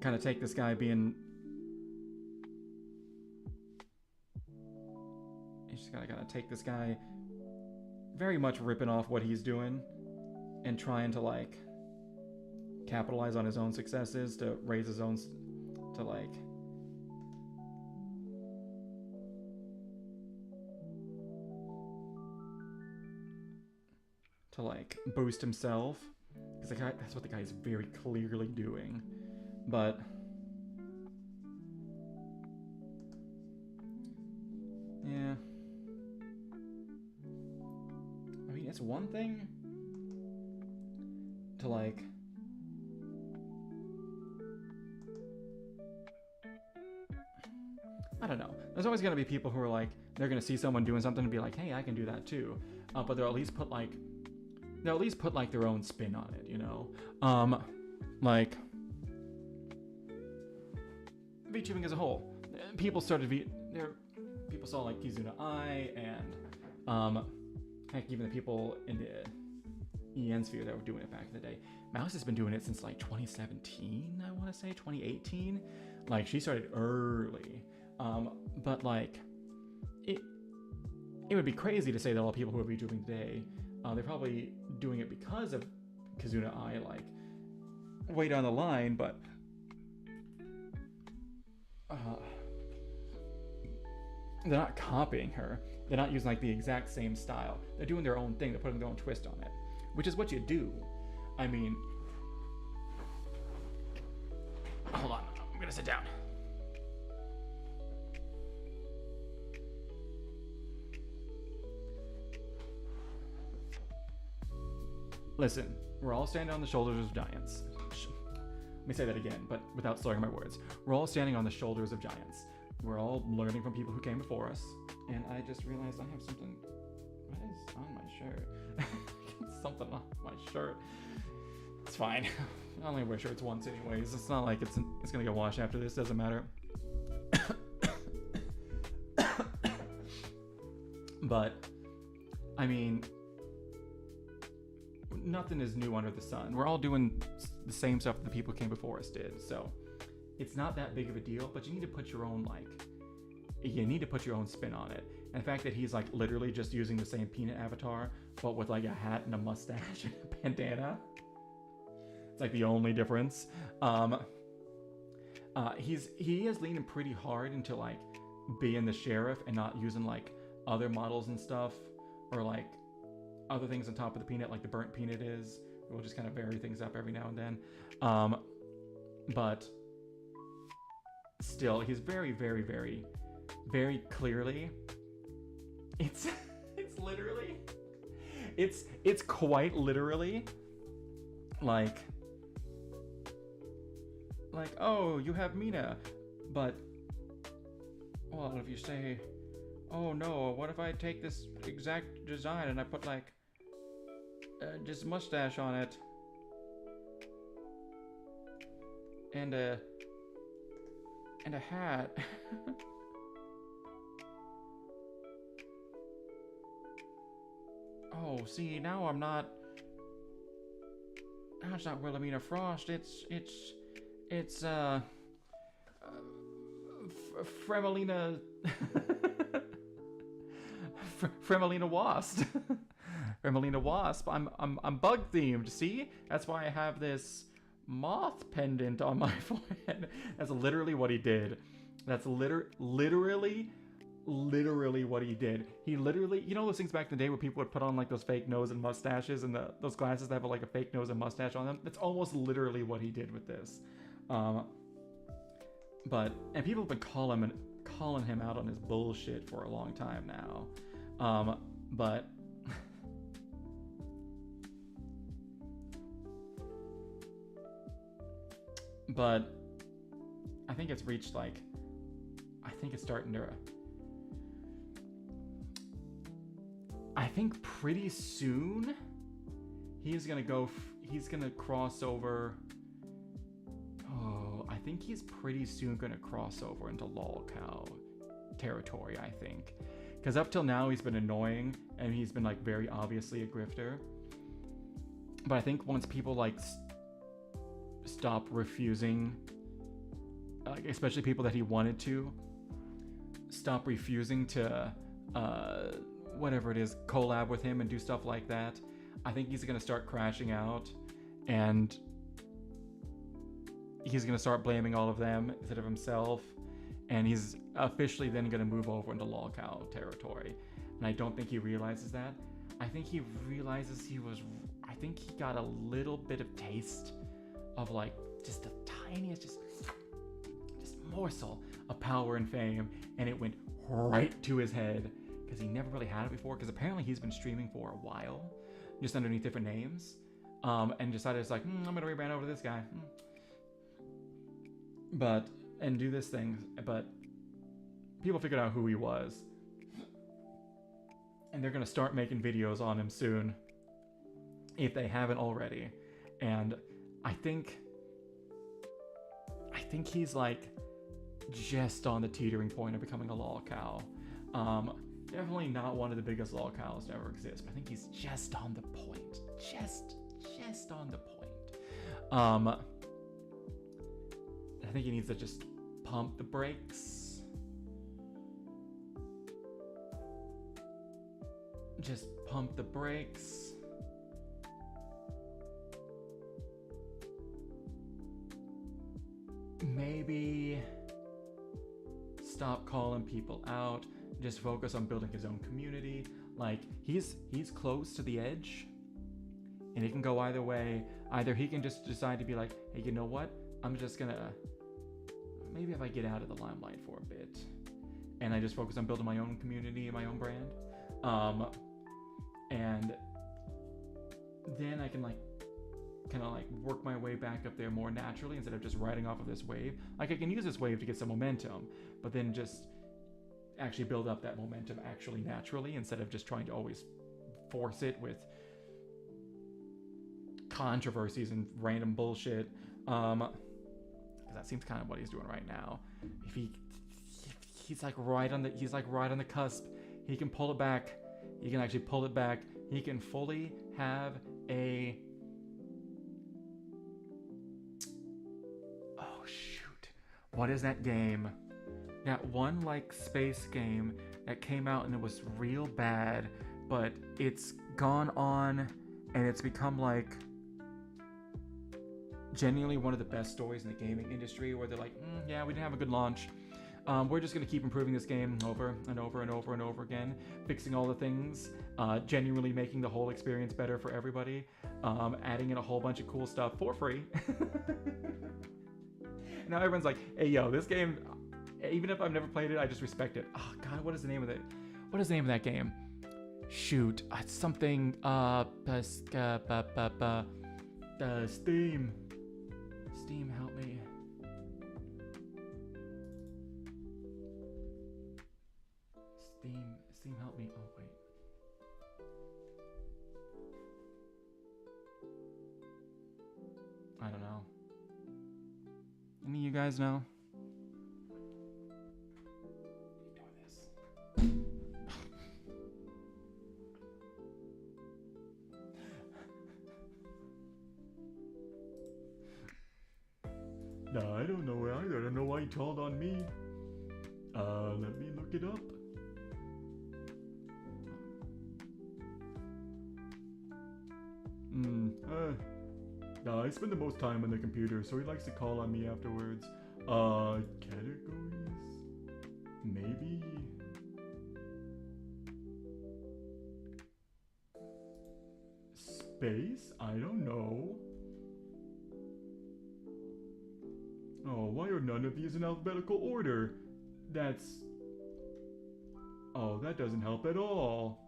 kind of take this guy being... He's just gotta kind of take this guy very much ripping off what he's doing and trying to like capitalize on his own successes to raise his own... to like... to like boost himself, because the guy, that's what the guy is very clearly doing. But yeah, I mean, it's one thing to like I don't know, there's always gonna be people who are like, they're gonna see someone doing something and be like, hey, I can do that too, but they'll at least put like their own spin on it, you know? Like, VTubing as a whole. People saw like Kizuna Ai and, heck, even the people in the EN sphere that were doing it back in the day. Mouse has been doing it since like 2017, I want to say, 2018. Like, she started early. But like, it would be crazy to say that all people who are VTubing today, they're probably doing it because of Kizuna Ai, like, way down the line, but they're not copying her. They're not using like the exact same style. They're doing their own thing. They're putting their own twist on it, which is what you do. I mean, hold on, I'm gonna sit down. Listen, we're all standing on the shoulders of giants. Let me say that again, but without slurring my words. We're all standing on the shoulders of giants. We're all learning from people who came before us. And I just realized I have something... What is on my shirt? Something on my shirt. It's fine. I only wear shirts once anyways. It's not like it's gonna get washed after this. Doesn't matter. But, I mean... nothing is new under the sun. We're all doing the same stuff that the people who came before us did. So it's not that big of a deal, but you need to put your own you need to put your own spin on it. And the fact that he's like literally just using the same peanut avatar, but with like a hat and a mustache and a bandana. It's like the only difference. He is leaning pretty hard into like being the sheriff and not using like other models and stuff, or like other things on top of the peanut, like the burnt peanut is. We'll just kind of vary things up every now and then. But still, he's very, very, very, very clearly. It's literally, it's quite literally like, oh, you have Mina, but, well, if you say, oh no, what if I take this exact design and I put like just mustache on it and a hat. Oh, see, now I'm not. Now it's not Wilhelmina Frost. It's Fremelina. Fremelina Wasp. Fremelina Wasp. I'm bug themed. See, that's why I have this moth pendant on my forehead. That's literally what he did. That's literally what he did. He literally, you know those things back in the day where people would put on like those fake nose and mustaches and those glasses that have like a fake nose and mustache on them? That's almost literally what he did with this. But people have been calling him out on his bullshit for a long time now. But I think it's reached like, I think it's starting to, I think pretty soon he's gonna cross over. Oh, I think he's pretty soon gonna cross over into lolcow territory, I think. Because up till now he's been annoying and he's been like very obviously a grifter. But I think once people like stop refusing, like especially people that he wanted to, stop refusing to whatever it is, collab with him and do stuff like that, I think he's gonna start crashing out and he's gonna start blaming all of them instead of himself, and he's officially then gonna move over into lolcow territory. And I don't think he realizes that. I think he realizes I think he got a little bit of taste of like just the tiniest, just morsel of power and fame, and it went right to his head because he never really had it before, because apparently he's been streaming for a while just underneath different names, and decided it's like, I'm gonna rebrand over to this guy, and do this thing. But people figured out who he was, and they're gonna start making videos on him soon if they haven't already. And I think he's like just on the teetering point of becoming a lolcow. Definitely not one of the biggest lolcows to ever exist, but I think he's just on the point. Just on the point. I think he needs to just pump the brakes. Just pump the brakes. Maybe stop calling people out. Just focus on building his own community. Like, he's close to the edge, and it can go either way. Either he can just decide to be like, hey, you know what? I'm just gonna, maybe if I get out of the limelight for a bit, and I just focus on building my own community and my own brand, and then I can like kind of like work my way back up there more naturally instead of just riding off of this wave. Like, I can use this wave to get some momentum, but then just actually build up that momentum actually naturally instead of just trying to always force it with controversies and random bullshit. Because that seems kind of what he's doing right now. If he's like right on the cusp, he can pull it back. He can actually pull it back. He can fully have a, oh shoot, What is that game? That one like space game that came out and it was real bad, but it's gone on and it's become like genuinely one of the best stories in the gaming industry, where they're like, yeah, we didn't have a good launch. We're just going to keep improving this game over and over and over and over again, fixing all the things, genuinely making the whole experience better for everybody, adding in a whole bunch of cool stuff for free. Now everyone's like, hey, yo, this game, even if I've never played it, I just respect it. Oh, God, what is the name of it? What is the name of that game? Shoot, it's something, Steam. Steam, help me. Steam, help me. Oh, wait. I don't know. Any of you guys know? Ignore this. No, I don't know either. I don't know why you called on me. Let me look it up. I spend the most time on the computer, so he likes to call on me afterwards. Categories? Maybe? Space? I don't know. Oh, why are none of these in alphabetical order? That's... Oh, that doesn't help at all.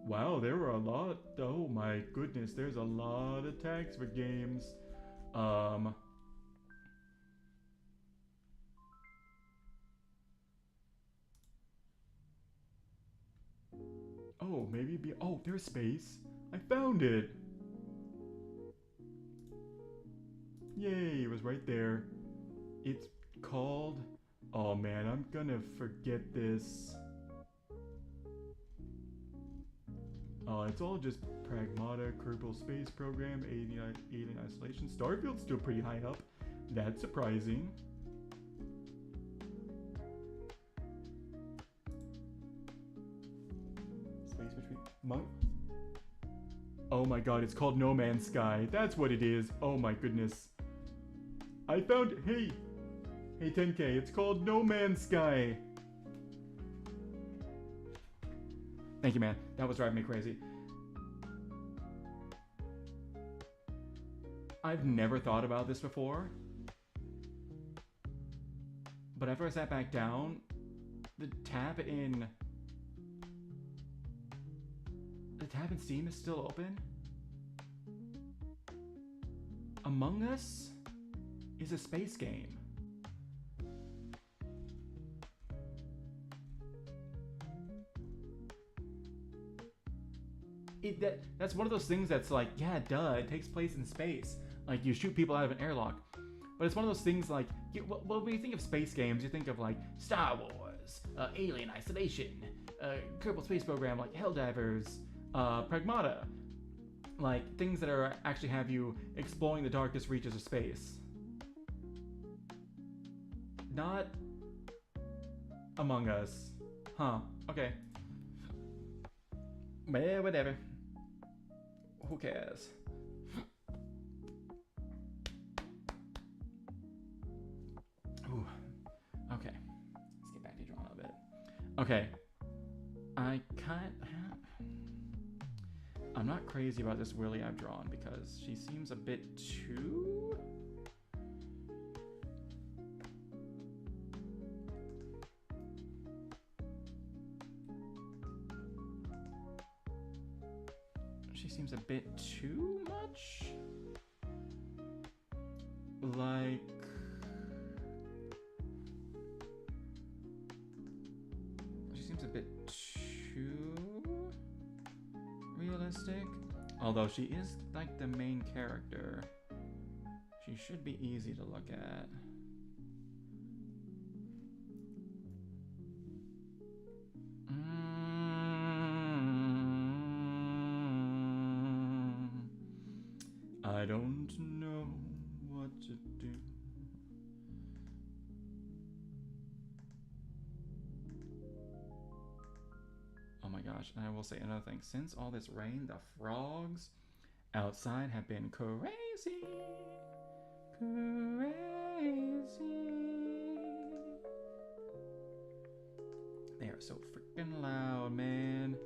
Wow, there were a lot. Oh my goodness, there's a lot of tags for games. Oh, maybe be. Oh, there's space. I found it. Yay, it was right there. It's called. Oh man, I'm gonna forget this. It's all just Pragmata, Kerbal Space Program, Alien Isolation. Starfield's still pretty high up. That's surprising. Space Between... Oh my god, it's called No Man's Sky. That's what it is. Oh my goodness. I found... Hey, 10K, it's called No Man's Sky. Thank you, man. That was driving me crazy. I've never thought about this before. But after I sat back down, the tab in Steam is still open. Among Us is a space game. That's one of those things that's like, yeah, duh, it takes place in space. Like, you shoot people out of an airlock. But it's one of those things like, well, when you think of space games, you think of like Star Wars, Alien Isolation, Kerbal Space Program, like Helldivers, Pragmata. Like, things that are actually have you exploring the darkest reaches of space. Not Among Us. Huh, okay. Well, whatever. Who cares? Ooh. Okay. Let's get back to drawing a bit. Okay. I'm not crazy about this Willy I've drawn because she seems a bit too... She seems a bit too much like... She seems a bit too realistic. Although she is like the main character, she should be easy to look at. I don't know what to do. Oh my gosh, and I will say another thing. Since all this rain, the frogs outside have been crazy. Crazy. They are so freaking loud, man.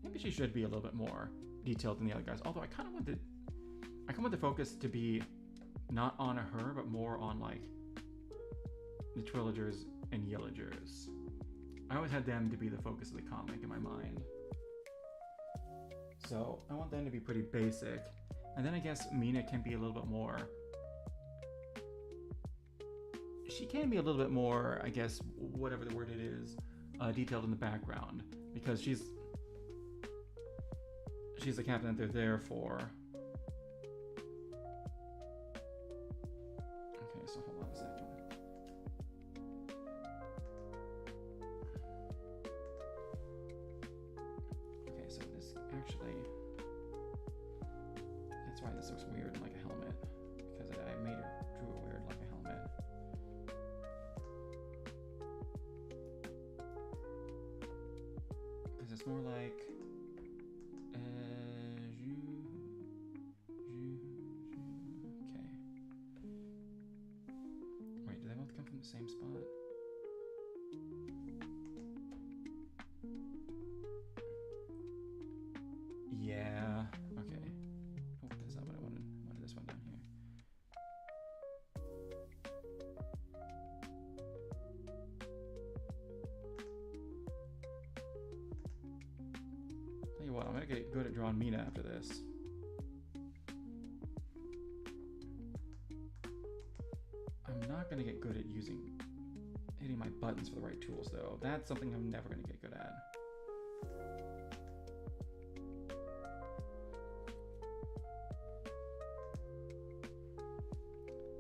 Maybe she should be a little bit more detailed than the other guys. Although I kind of want the focus to be not on her, but more on like the Twillagers and Yellagers. I always had them to be the focus of the comic in my mind. So I want them to be pretty basic. And then I guess Mina can be a little bit more... She can be a little bit more, I guess, whatever the word it is, detailed in the background. Because she's the captain that they're there for. Okay, so hold on a second. Okay, so this actually... That's why this looks weird like a helmet. Because I drew it weird like a helmet. Because it's more like... same spot. Yeah. Okay. Oh, that's not what I wanted. I wanted this one down here. Tell you what, I'm gonna get good at drawing Mina after this. I'm not going to get good at hitting my buttons for the right tools, though. That's something I'm never going to get good at.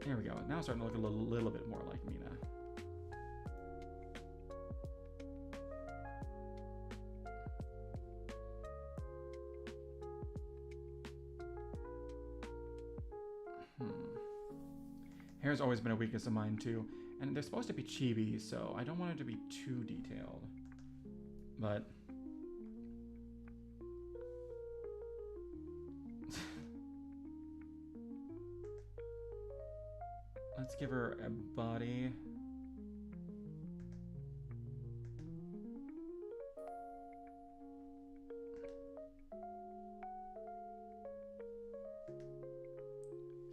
There we go. Now it's starting to look a little bit more like Mina. Hair's always been a weakness of mine too, and they're supposed to be chibi, so I don't want it to be too detailed. But let's give her a body.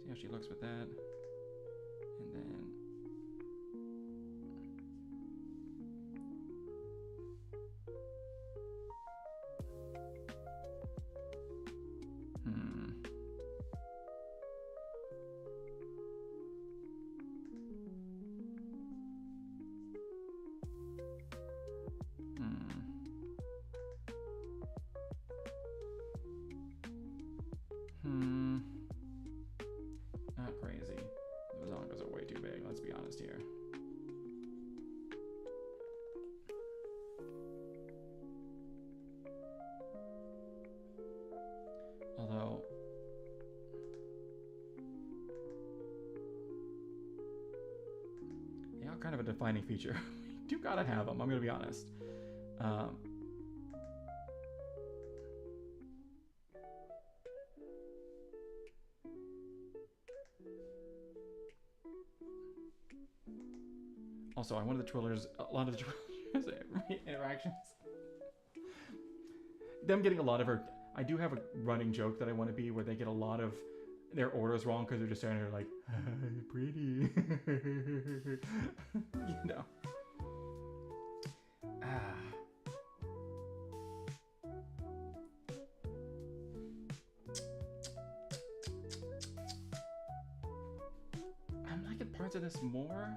See how she looks with that. And then not crazy. Those ongos are way too big, let's be honest here. Although they are kind of a defining feature. You do gotta have them, I'm gonna be honest. Also, I wanted a lot of the Twillers interactions. Them getting a lot of her. I do have a running joke that I want to be where they get a lot of their orders wrong because they're just standing there like, pretty. You know. I'm liking parts of this more.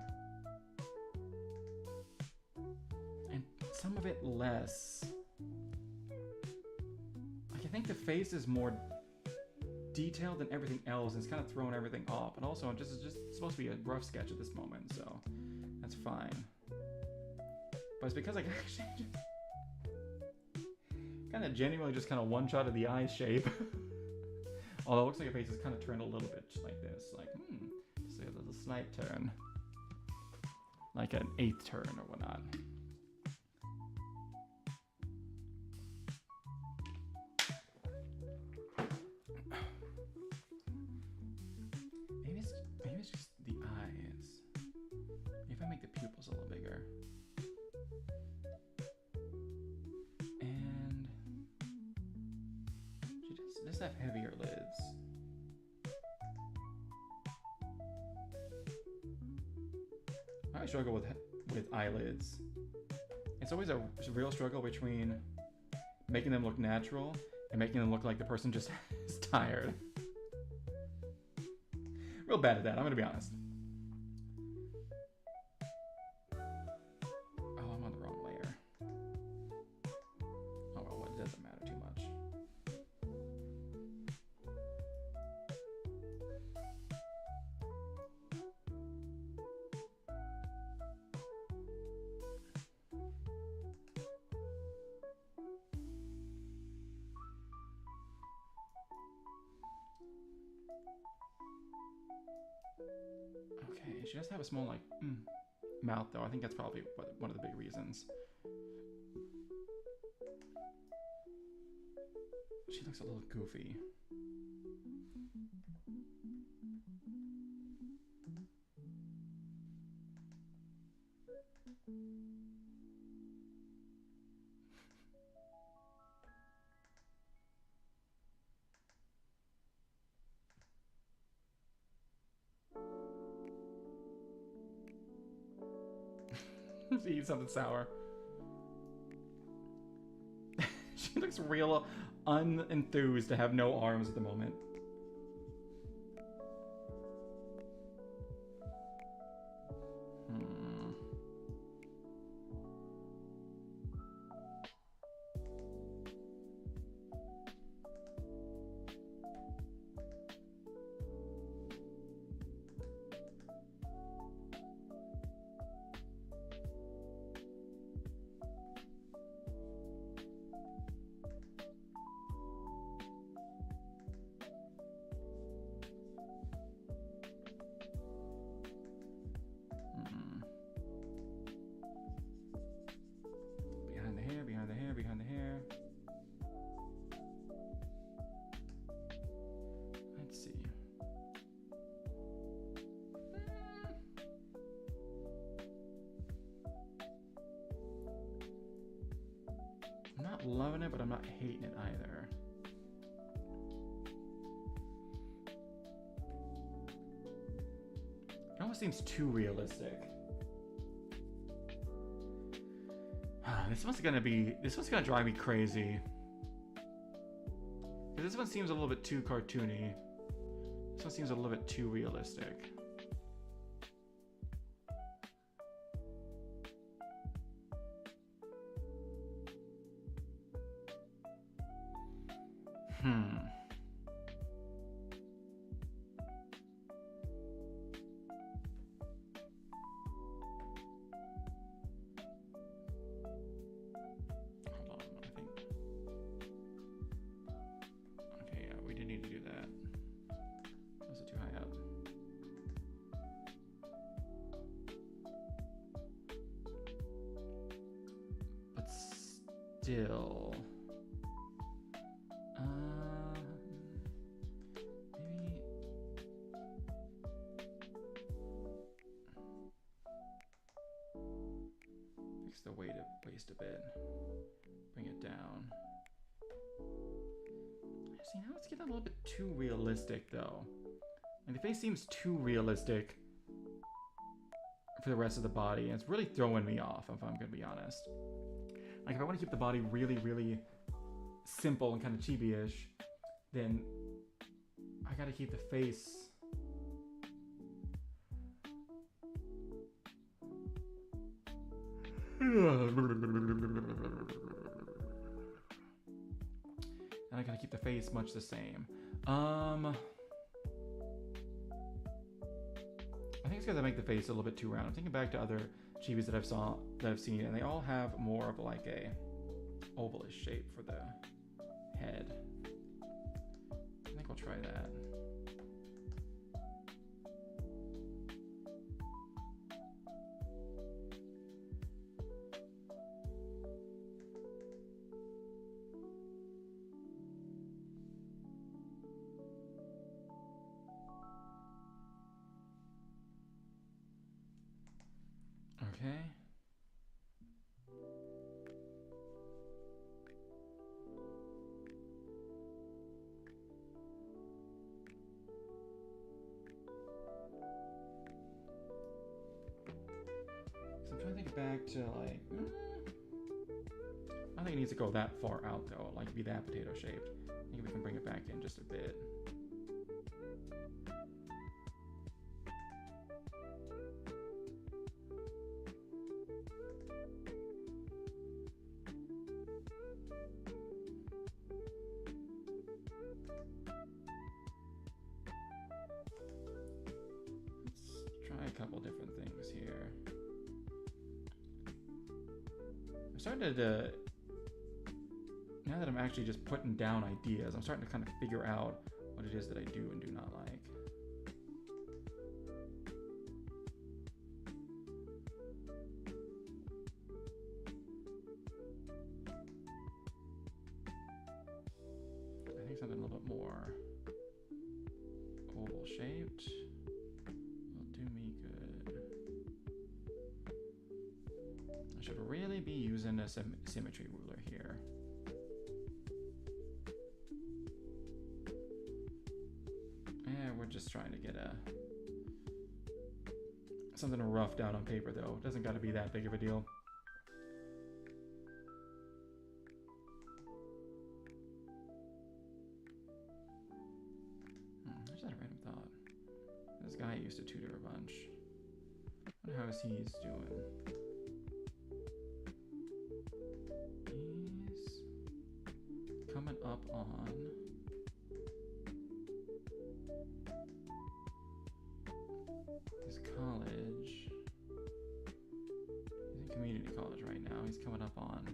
And some of it less. I can think the face is more detailed than everything else, and it's kind of throwing everything off. And also, it's just supposed to be a rough sketch at this moment, so that's fine. But it's because I actually kind of genuinely just kind of one shot of the eye shape. Although it looks like your face is kind of turned a little bit like this, like just a little slight turn, like an 1/8 turn or whatnot. Maybe it's just the eyes. Maybe if I make the pupils a little bigger. And she does have heavier lids. I struggle with eyelids. It's always a real struggle between making them look natural and making them look like the person just is tired. Real bad at that, I'm gonna be honest. Oh, I'm on the wrong layer. Oh well, it doesn't matter too much. Okay, she does have a small, like, mouth, though. I think that's probably one of the big reasons. She looks a little goofy. She eats something sour. She looks real unenthused to have no arms at the moment. Behind the hair. Let's see. I'm not loving it, but I'm not hating it either. It almost seems too realistic. This one's gonna drive me crazy. This one seems a little bit too cartoony. This one seems a little bit too realistic. Still, maybe fix the waist a bit, bring it down. See, now it's getting a little bit too realistic though. Like the face seems too realistic for the rest of the body, and it's really throwing me off, if I'm gonna be honest. Like, if I want to keep the body really, really simple and kind of chibi-ish, then I gotta keep the face... And I gotta keep the face much the same. I think it's because I make the face a little bit too round. I'm thinking back to other chibis that I've seen, and they all have more of like a ovalish shape for the head. I think I'll try that. Okay. So I'm trying to think back to like, I don't think it needs to go that far out though, like be that potato shaped. I think we can bring it back in just a bit. A couple different things here. I'm starting to, now that I'm actually just putting down ideas, I'm starting to kind of figure out what it is that I do and do not like. I think something a little bit more oval shaped. Should really be using a symmetry ruler here. And we're just trying to get something rough down on paper though. It doesn't got to be that big of a deal. I just had a random thought. This guy used to tutor a bunch. I wonder how he's doing. Coming up on his college. He's in community college right now. He's coming up on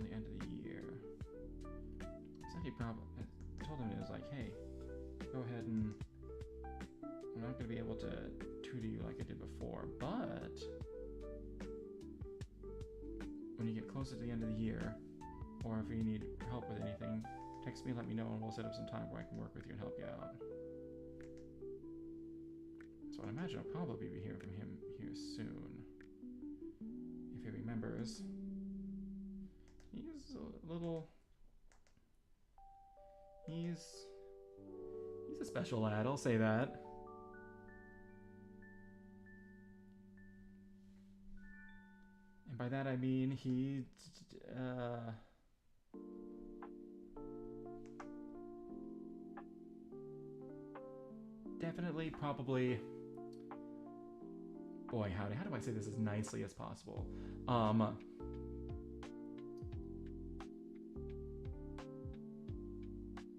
the end of the year. He probably told him, it was like, hey, go ahead and I'm not going to be able to tutor you like I did before, but when you get closer to the end of the year, or if you need help with anything, text me, let me know, and we'll set up some time where I can work with you and help you out. So I imagine I'll probably be hearing from him here soon. If he remembers. He's a little... He's a special lad, I'll say that. And by that I mean he definitely, probably, boy howdy, how do I say this as nicely as possible?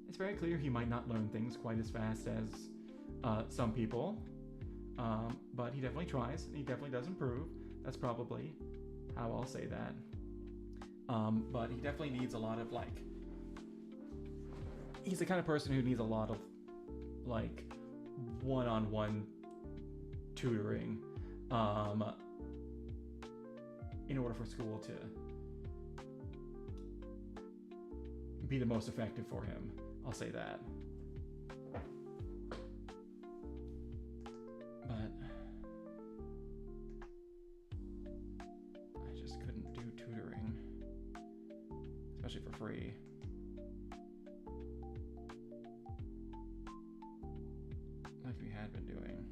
It's very clear he might not learn things quite as fast as some people, but he definitely tries, and he definitely does improve. That's probably how I'll say that. But he definitely needs a lot of, like, he's the kind of person who needs a lot of, like, one-on-one tutoring in order for school to be the most effective for him. I'll say that. But I just couldn't do tutoring, especially for free. Like we had been doing.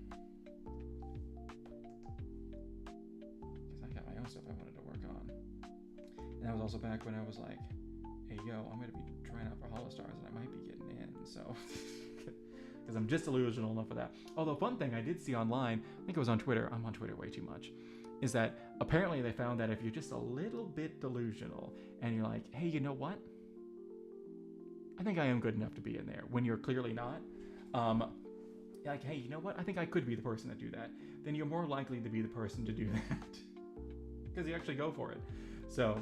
Because I got my own stuff I wanted to work on. And that was also back when I was like hey yo, I'm gonna be trying out for Hollow Stars and I might be getting in, so because I'm just delusional enough for that. Although, fun thing I did see online, I think it was on Twitter, I'm on Twitter way too much, is that apparently they found that if you're just a little bit delusional and you're like, hey, you know what? I think I am good enough to be in there, when you're clearly not. Like, hey, you know what? I think I could be the person to do that. Then you're more likely to be the person to do that. Because you actually go for it. So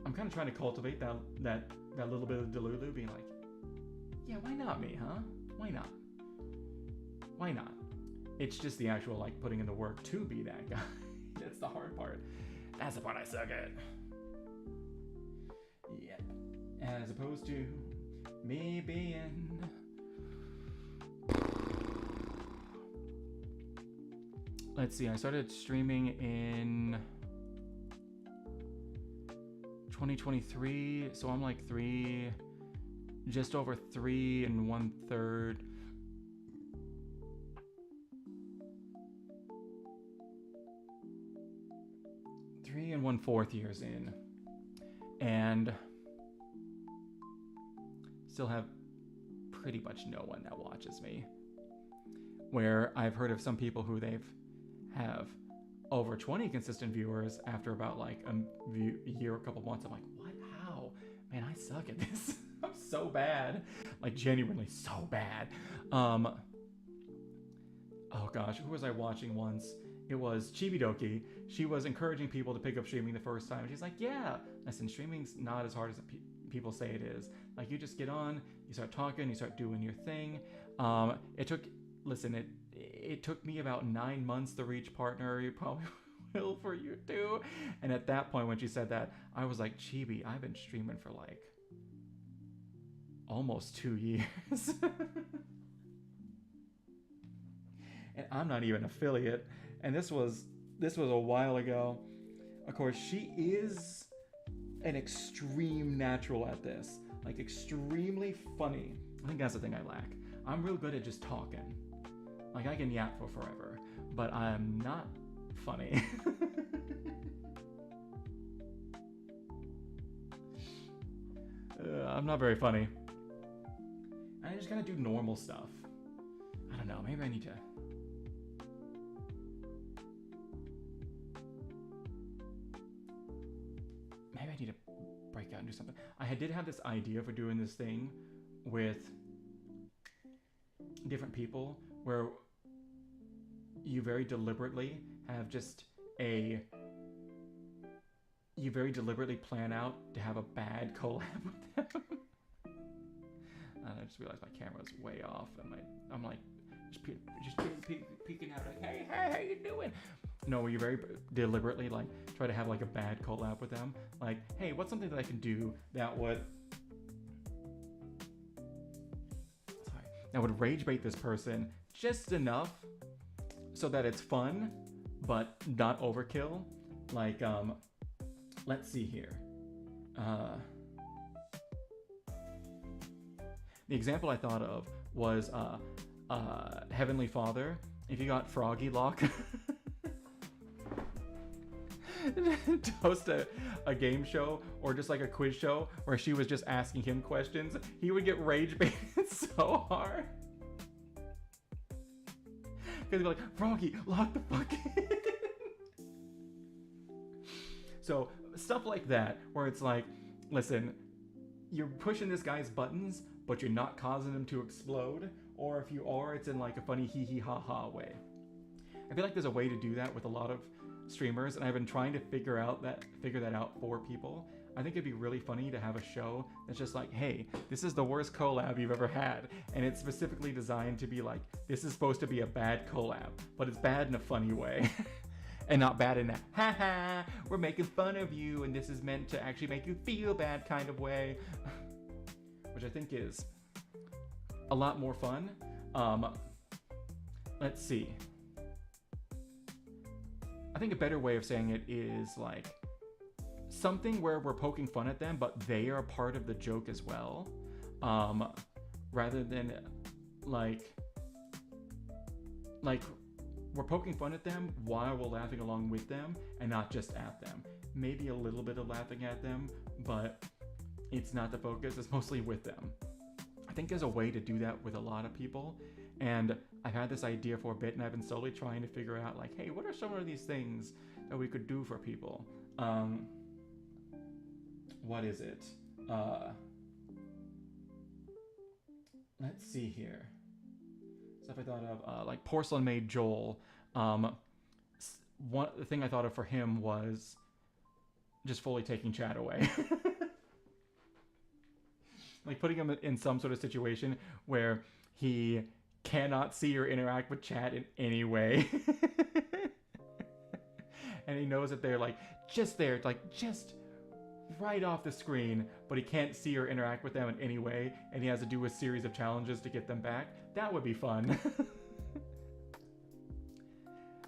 I'm kind of trying to cultivate that little bit of delulu, being like, yeah, why not me, huh? Why not? Why not? It's just the actual, like, putting in the work to be that guy. That's the hard part. That's the part I suck at. Yep. As opposed to me being... Let's see, I started streaming in 2023, so I'm like just over 3 1/3. 3 1/4 years in, and still have pretty much no one that watches me. Where I've heard of some people who have over 20 consistent viewers after about like a year, a couple months. I'm like, what? How? Man, I suck at this. I'm so bad. Like, genuinely so bad. Oh gosh, who was I watching once? It was Chibidoki. She was encouraging people to pick up streaming the first time. She's like, yeah, listen, streaming's not as hard as people say it is. Like, you just get on, you start talking, you start doing your thing. It took me about 9 months to reach partner. You probably will for you too. And at that point, when she said that, I was like, Chibi, I've been streaming for like almost 2 years. And I'm not even an affiliate. And this was a while ago. Of course, she is an extreme natural at this. Like, extremely funny. I think that's the thing I lack. I'm real good at just talking. Like, I can yap for forever, but I'm not funny. I'm not very funny. I just gotta do normal stuff. I don't know, maybe I need to... Maybe I need to break out and do something. I did have this idea for doing this thing with different people where you very deliberately plan out to have a bad collab with them. And I just realized my camera's way off, and I'm like, just peeking out, like, hey, how you doing? No, where you very deliberately like try to have like a bad collab with them. Like, hey, what's something that I can do that would rage bait this person just enough so that it's fun, but not overkill. Like, let's see here. The example I thought of was Heavenly Father. If you got Froggy Lock to host a game show or just like a quiz show where she was just asking him questions, he would get rage baited so hard. Because he'd be like, Froggy, lock the fuck in. So stuff like that, where it's like, listen, you're pushing this guy's buttons, but you're not causing him to explode. Or if you are, it's in like a funny hee hee ha ha way. I feel like there's a way to do that with a lot of streamers, and I've been trying to figure that out for people. I think it'd be really funny to have a show that's just like, hey, this is the worst collab you've ever had, and it's specifically designed to be like, this is supposed to be a bad collab, but it's bad in a funny way. And not bad in a, haha, we're making fun of you, and this is meant to actually make you feel bad kind of way. Which I think is a lot more fun. Let's see. I think a better way of saying it is like something where we're poking fun at them, but they are part of the joke as well. Rather than like we're poking fun at them while we're laughing along with them and not just at them. Maybe a little bit of laughing at them, but it's not the focus. It's mostly with them. I think there's a way to do that with a lot of people, and I've had this idea for a bit, and I've been slowly trying to figure out, like, hey, what are some of these things that we could do for people? What is it? Let's see here. Stuff I thought of, like Porcelain Maid Joel. The thing I thought of for him was just fully taking chat away. Like putting him in some sort of situation where he cannot see or interact with chat in any way. And he knows that they're like just there, like just right off the screen, but he can't see or interact with them in any way, and he has to do a series of challenges to get them back. That would be fun.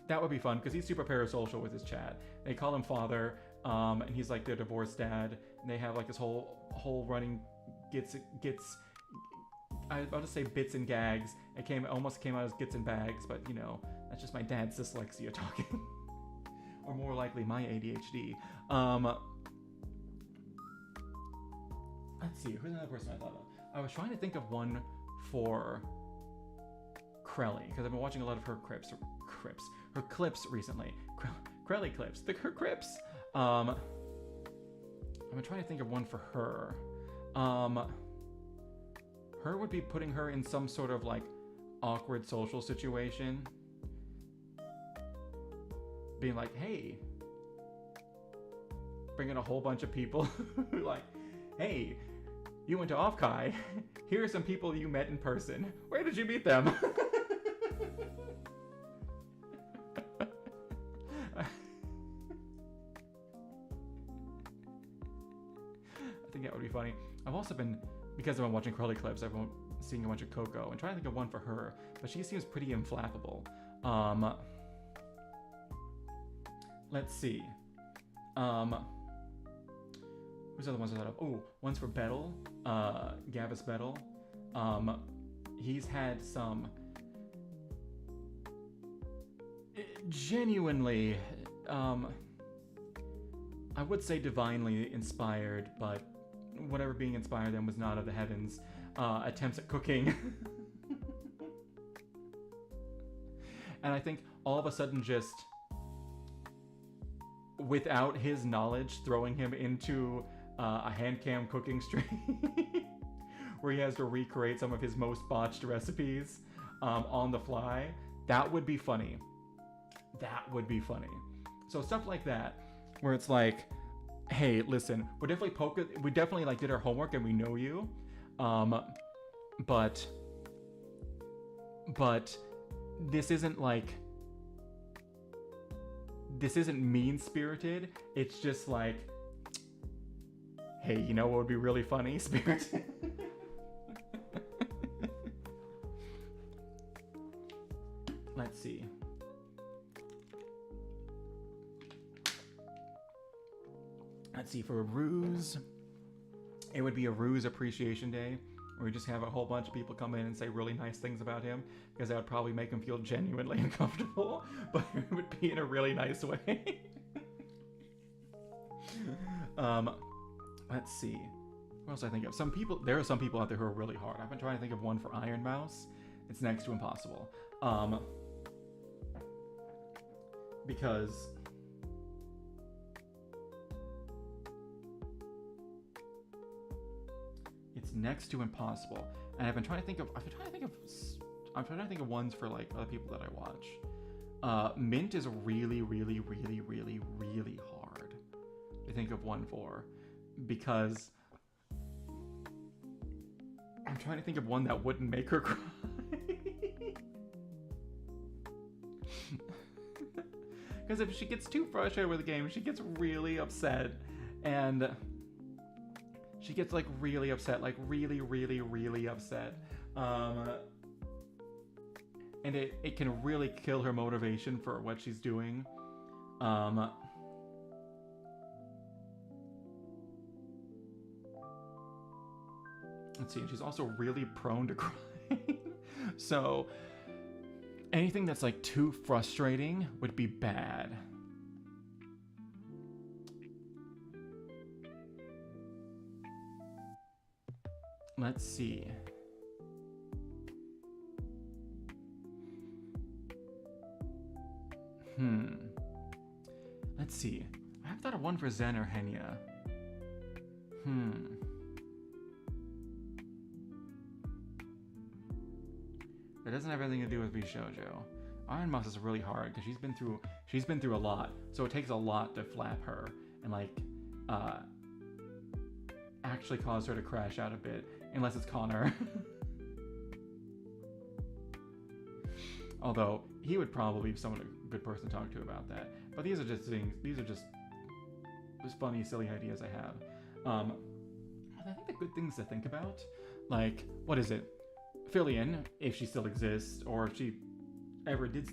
That would be fun, because he's super parasocial with his chat. They call him father, and he's like their divorced dad, and they have like this whole running I'll just say bits and gags. It almost came out as gits and bags, but you know, that's just my dad's dyslexia talking. Or more likely my ADHD. Let's see, who's another person I thought of? I was trying to think of one for Crelly, because I've been watching a lot of her clips recently. Crelly clips, her clips. I'm trying to think of one for her. Her would be putting her in some sort of like awkward social situation. Being like, hey, bringing a whole bunch of people like, hey, you went to Off-Kai. Here are some people you met in person. Where did you meet them? I think that would be funny. I've also been, because I've been watching Crowley clips, I've been seeing a bunch of Coco and trying to think of one for her, but she seems pretty inflappable. Let's see. Who's other ones I thought of? Oh, one's for Bettel, Gavis Bettel. He's had some genuinely, I would say divinely inspired, but whatever being inspired them was not of the heavens, attempts at cooking. And I think all of a sudden just, without his knowledge, throwing him into a hand cam cooking stream where he has to recreate some of his most botched recipes on the fly, that would be funny. That would be funny. So stuff like that, where it's like, hey, listen, we definitely like did our homework and we know you, but this isn't like, this isn't mean-spirited. It's just like, hey, you know what would be really funny? Spirited. Let's see. Let's see, for a ruse, it would be a ruse appreciation day, where we just have a whole bunch of people come in and say really nice things about him, because that would probably make him feel genuinely uncomfortable, but it would be in a really nice way. Let's see. What else I think of? There are some people out there who are really hard. I've been trying to think of one for Iron Mouse. It's next to impossible. Because it's next to impossible. And I've been trying to think of ones for like other people that I watch. Mint is really, really, really, really, really hard to think of one for, because I'm trying to think of one that wouldn't make her cry. Because if she gets too frustrated with the game, she gets really upset, and she gets like really upset, like really, really, really upset. And it can really kill her motivation for what she's doing. Let's see, and she's also really prone to crying. So Anything that's like too frustrating would be bad. Let's see. Let's see. I haven't thought of one for Zen or Henya. That doesn't have anything to do with Bishoujo. Iron Mouse is really hard because she's been through a lot, so it takes a lot to flap her and like actually cause her to crash out a bit, unless it's Connor. Although he would probably be someone a good person to talk to about that. But these are just things. These are just funny, silly ideas I have. I think the good things to think about, like, what is it? Fillion, if she still exists, or if she ever did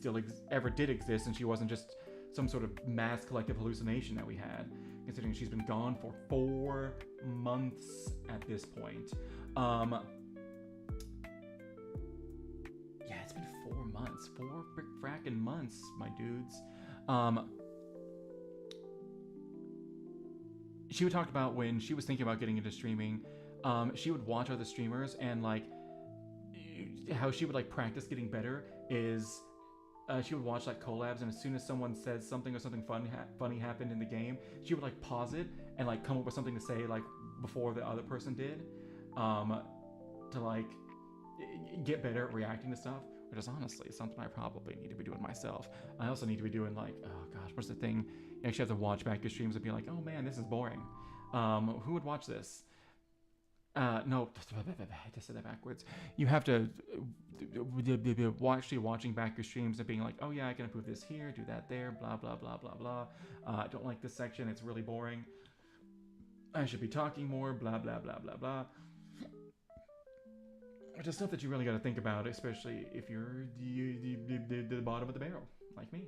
exist, and she wasn't just some sort of mass collective hallucination that we had, considering she's been gone for 4 months at this point. Yeah, it's been 4 months. 4 frackin' months, my dudes. She would talk about when she was thinking about getting into streaming, she would watch other streamers, and like how she would like practice getting better is she would watch like collabs, and as soon as someone says something or something funny happened in the game, she would like pause it and like come up with something to say like before the other person did, to like get better at reacting to stuff, which is honestly something I probably need to be doing myself. I also need to be doing like, oh gosh, what's the thing? You actually have to watch back your streams and be like, oh man, this is boring. Who would watch this? No, I just said that backwards. You have to actually watching back your streams and being like, oh yeah, I can improve this here, do that there, blah, blah, blah, blah, blah. I don't like this section, it's really boring. I should be talking more, blah, blah, blah, blah, blah. Which is stuff that you really got to think about, especially if you're the bottom of the barrel, like me.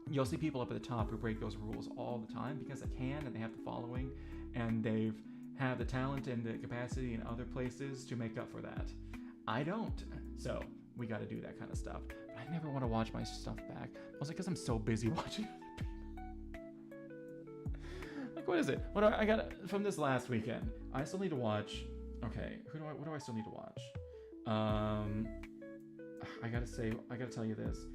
You'll see people up at the top who break those rules all the time because they can, and they have the following, and they've have the talent and the capacity in other places to make up for that. I don't, so we got to do that kind of stuff. But I never want to watch my stuff back, mostly because I'm so busy watching other people. Like, what is it? What do I got from this last weekend? I still need to watch. Okay, what do I still need to watch? I gotta tell you this.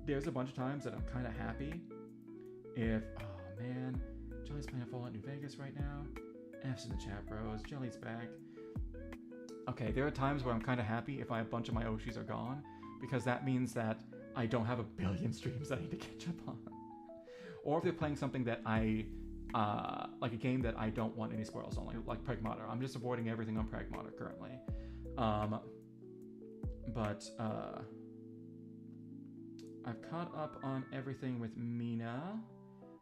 There's a bunch of times that I'm kind of happy if, oh man, Jelly's playing Fallout New Vegas right now. F's in the chat, bros. Jelly's back. Okay, there are times where I'm kind of happy if a bunch of my Oshis are gone, because that means that I don't have a billion streams that I need to catch up on. Or if they're playing something that like a game that I don't want any spoils on, like Pragmata. I'm just avoiding everything on Pragmata currently. But I've caught up on everything with Mina.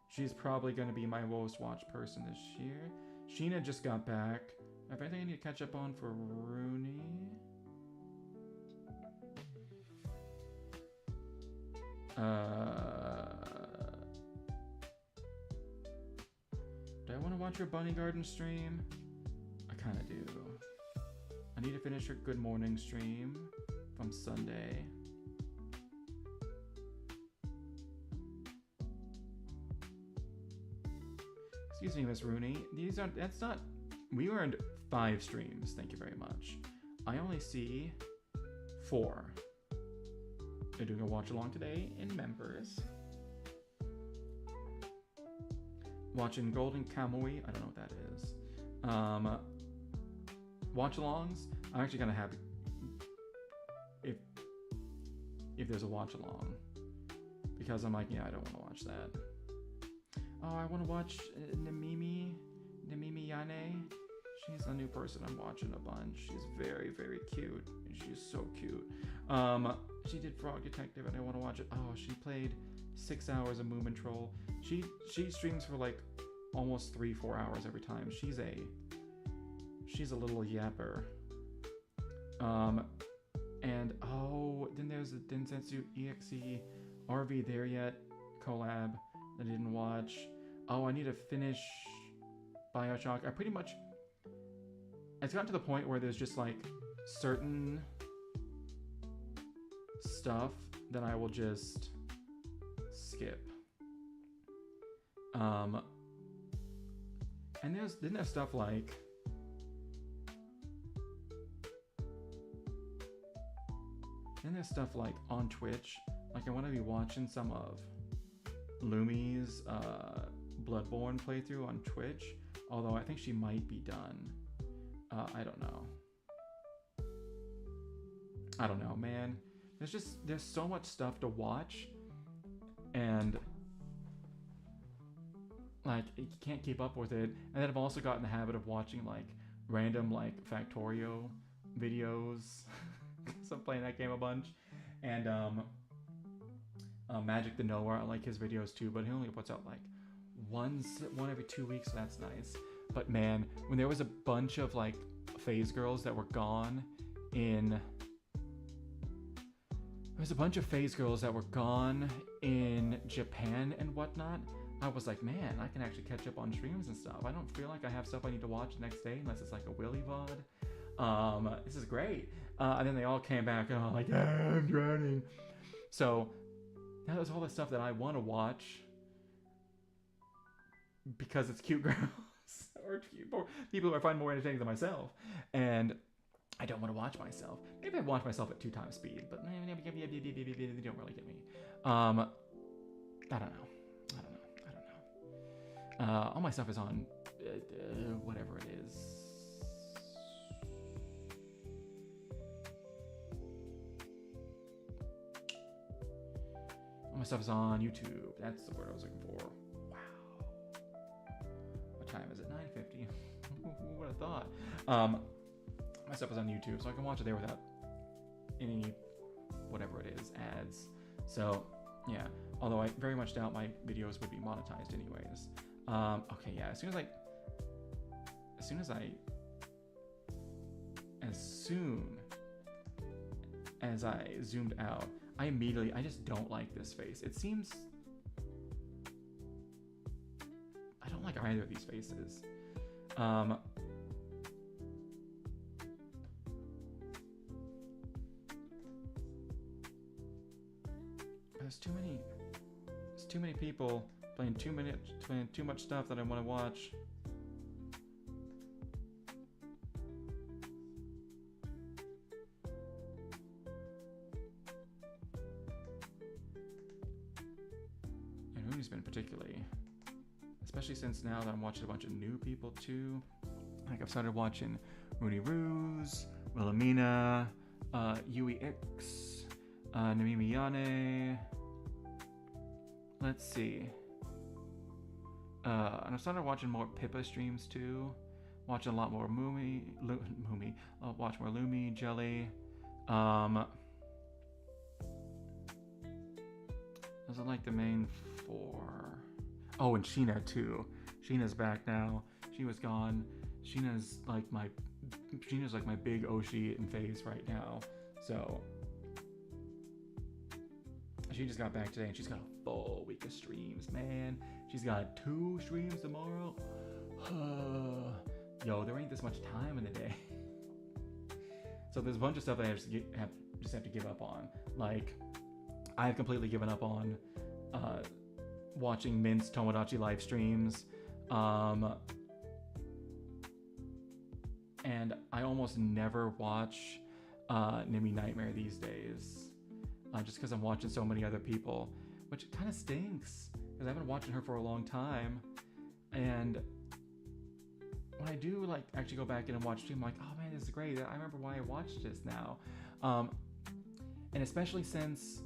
She's probably going to be my most watched person this year. Sheena just got back. I think I need to catch up on for Rooney. Do I want to watch your Bunny Garden stream? I kind of do. I need to finish her Good Morning stream from Sunday. Excuse me, Miss Rooney. That's not... We earned 5 streams, thank you very much. I only see 4. They're doing a watch along today in members. Watching Golden Kamui, I don't know what that is. Watch alongs, I'm actually kind of happy if there's a watch along, because I'm like, yeah, I don't want to watch that. Oh, I want to watch Namimi Yane. She's a new person I'm watching a bunch. She's very, very cute. She's so cute. She did Frog Detective, and I want to watch it. Oh, she played 6 hours of Moomin Troll. She streams for like almost 3-4 hours every time. She's a little yapper. And oh, then there's the Densetsu EXE RV There Yet collab that I didn't watch. Oh, I need to finish BioShock. It's gotten to the point where there's just like certain stuff that I will just skip. And there's stuff like on Twitch. Like I want to be watching some of Lumi's Bloodborne playthrough on Twitch, although I think she might be done. I don't know, man. There's so much stuff to watch, and like you can't keep up with it. And then I've also gotten the habit of watching like random like Factorio videos. So I'm playing that game a bunch, and Magic the Knower, I like his videos too, but he only puts out like one every 2 weeks, so that's nice. But man, when there was a bunch of like phase girls that were gone in Japan and whatnot, I was like, man, I can actually catch up on streams and stuff. I don't feel like I have stuff I need to watch the next day unless it's like a Willy VOD. This is great. And then they all came back and I'm like, I'm drowning. So now there's all the stuff that I want to watch because it's cute girls or people who I find more entertaining than myself. And I don't want to watch myself. Maybe I watch myself at 2x speed, but they don't really get me. I don't know. All my stuff is on whatever it is. All my stuff is on YouTube. That's the word I was looking for. Wow. What time is it? 9:50. Who would have thought? My stuff is on YouTube, so I can watch it there without any whatever it is ads. So yeah. Although I very much doubt my videos would be monetized anyways. Okay, yeah. As soon as I zoomed out, I just don't like this face. It seems I don't like either of these faces. There's too many people playing too much stuff that I want to watch. And Rooney's been particularly, especially since now that I'm watching a bunch of new people too. Like I've started watching Rooney Ruse, Wilhelmina, Yui X, Namimi Yane. Let's see. And I started watching more Pippa streams too. Watching a lot more Moomy. I'll watch more Lumi, Jelly. Those are like the main four. Oh, and Sheena too. Sheena's back now. She was gone. Sheena's like my big Oshi in phase right now. So she just got back today and she's got a full week of streams, man. She's got 2 streams tomorrow. Yo, there ain't this much time in the day. So there's a bunch of stuff that I just have to give up on. Like, I've completely given up on watching Mint's Tomodachi live streams. And I almost never watch Nimi Nightmare these days. Just because I'm watching so many other people, which kind of stinks because I've been watching her for a long time. And when I do like actually go back in and watch stream, I'm like, oh man, this is great. I remember why I watched this now. And especially since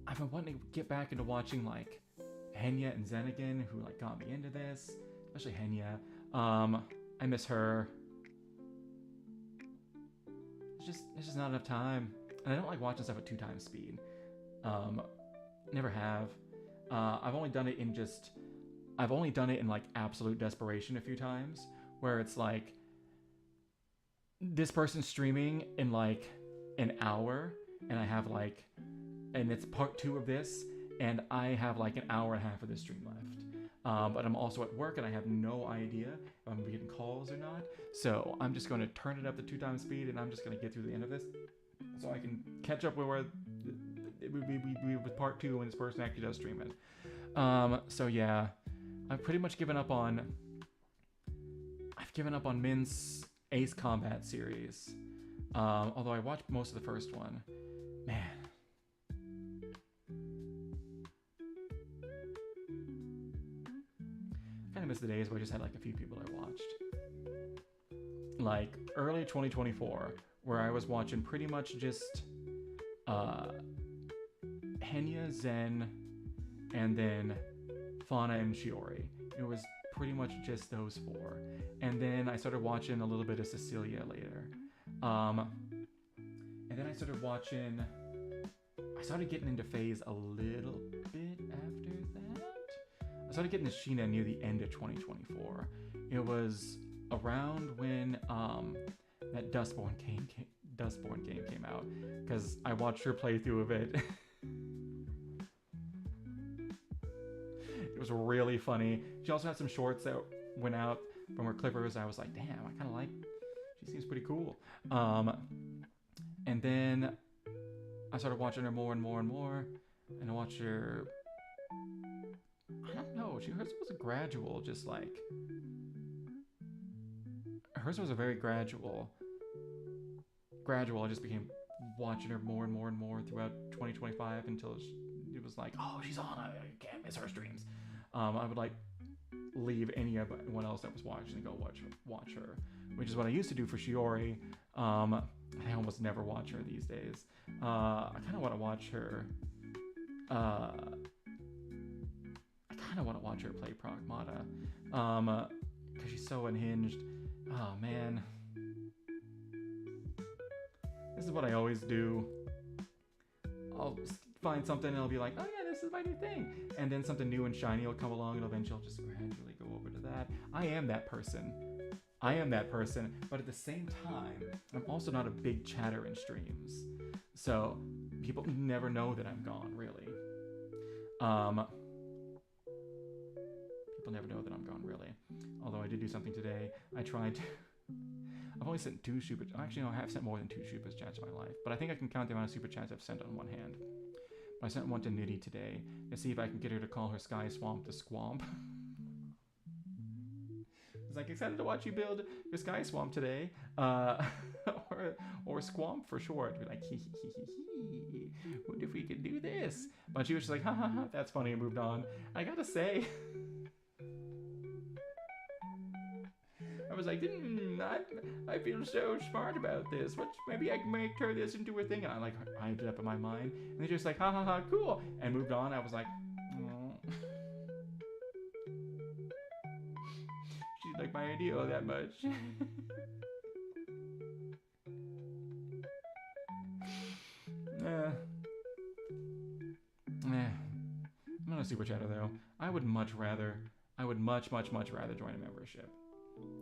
I've been wanting to get back into watching like Henya and Zen again, who like got me into this, especially Henya. I miss her. It's just not enough time. And I don't like watching stuff at 2x speed. Never have. I've only done it in like absolute desperation a few times, where it's like this person's streaming in like an hour, and it's part 2 of this, and I have like an hour and a half of this stream left. But I'm also at work and I have no idea if I'm gonna be getting calls or not. So I'm just going to turn it up to 2x speed, and I'm just going to get through the end of this. so I can catch up with where we with part 2 when this person actually does stream it. So yeah, I've pretty much given up on. I've given up on Min's Ace Combat series. Although I watched most of the first one. Man. I kind of miss the days where I just had like a few people I watched. Like early 2024, where I was watching pretty much just Henya, Zen, and then Fauna and Shiori. It was pretty much just those 4. And then I started watching a little bit of Cecilia later. And then I started watching... I started getting into Phase a little bit after that. I started getting to Sheena near the end of 2024. It was around when that Dustborn game came out, because I watched her playthrough of it. It was really funny. She also had some shorts that went out from her clippers. I was like, damn, I kind of like... She seems pretty cool. And then I started watching her more and more and more. And I watched her... I don't know. Hers was a gradual, just like... Hers was a very gradual. I just became watching her more and more and more throughout 2025 until it was like, oh, she's on. I can't miss her streams. I would like leave anyone else that was watching and go watch her, which is what I used to do for Shiori. I almost never watch her these days. I kind of want to watch her. I kind of want to watch her play Pragmata, because she's so unhinged. Oh man, this is what I always do. I'll find something and I'll be like, oh yeah, this is my new thing, and then something new and shiny will come along and eventually I'll just gradually go over to that. I am that person, but at the same time, I'm also not a big chatter in streams, so people never know that I'm gone, really. People never know that I'm gone, really. Although I did do something today. I tried to... I've only sent 2 super... Actually, no, I have sent more than 2 super chats in my life. But I think I can count the amount of super chats I've sent on one hand. But I sent one to Nitty today to see if I can get her to call her Sky Swamp the Squamp. I was like, excited to watch you build your Sky Swamp today. Or Squamp for short. Be like, hee hee hee hee hee. What if we could do this? But she was just like, ha ha ha, that's funny, and moved on. I gotta say... I was like, I feel so smart about this. Maybe I can turn this into a thing. And I like hyped it up in my mind. And they're just like, ha ha ha, cool. And moved on. I was like, oh. She's like my idea that much. I'm not a super chatter though. I would much rather join a membership.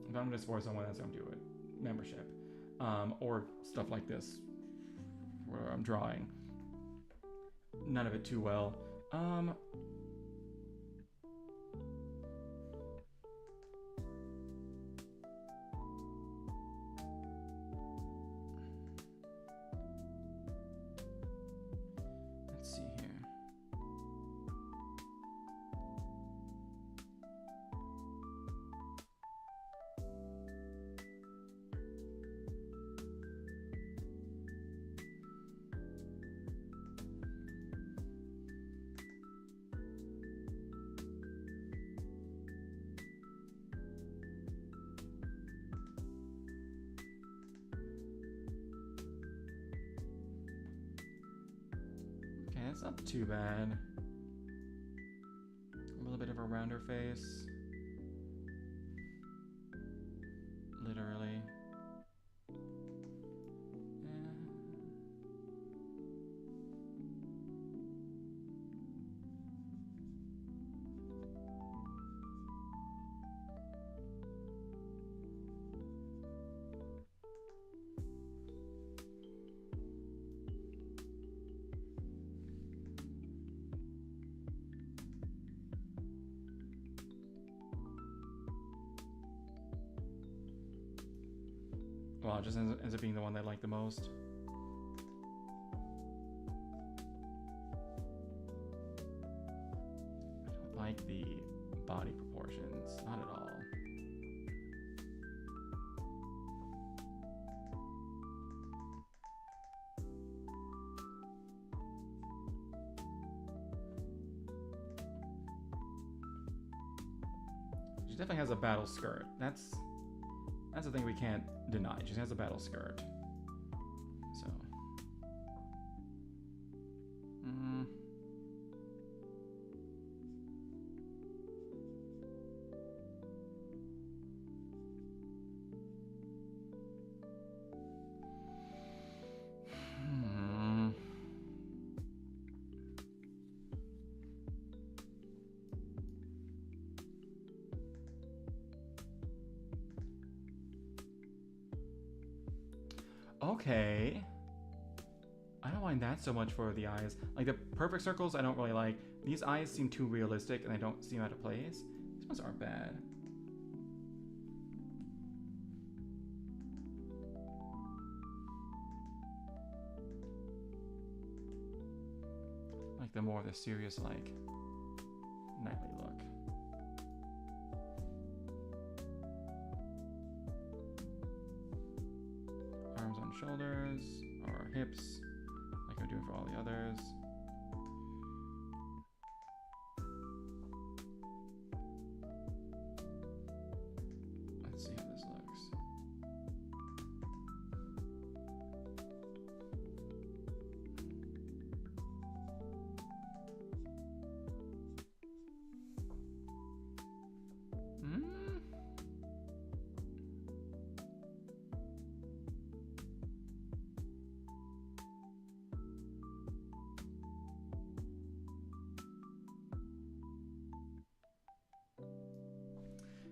If I'm gonna support someone, that's how I'm doing it. Membership. Or stuff like this, where I'm drawing. None of it too well. Let's see here. It's not too bad. A little bit of a rounder face. Literally. Well, it just ends up being the one that I like the most. like the body proportions. Not at all. She definitely has a battle skirt. That's the thing we can't deny. She has a battle skirt. So. Okay. I don't mind that so much for the eyes. Like the perfect circles, I don't really like. These eyes seem too realistic and they don't seem out of place. These ones aren't bad. Like the more the serious, like, knightly look. Arms on shoulders, or hips, like I'm doing for all the others. Let's see how this looks.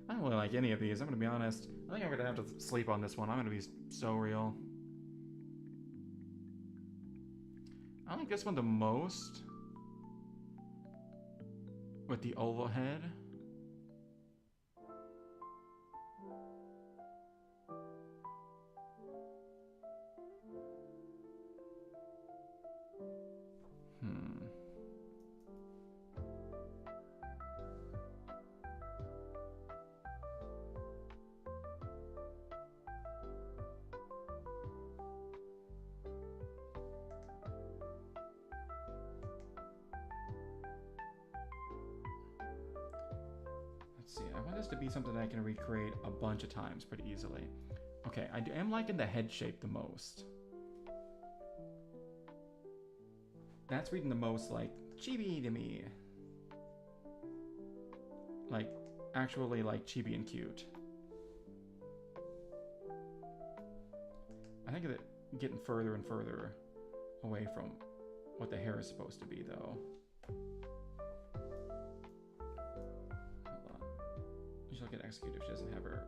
I don't really like any of these, I'm gonna be honest. I think I'm gonna have to sleep on this one. I'm gonna be so real. I like this one the most. With the oval head. See, I want this to be something that I can recreate a bunch of times pretty easily. Okay, I am liking the head shape the most. That's reading the most like chibi to me. Like, actually like chibi and cute. I think of it getting further and further away from what the hair is supposed to be though. She'll get executed if she doesn't have her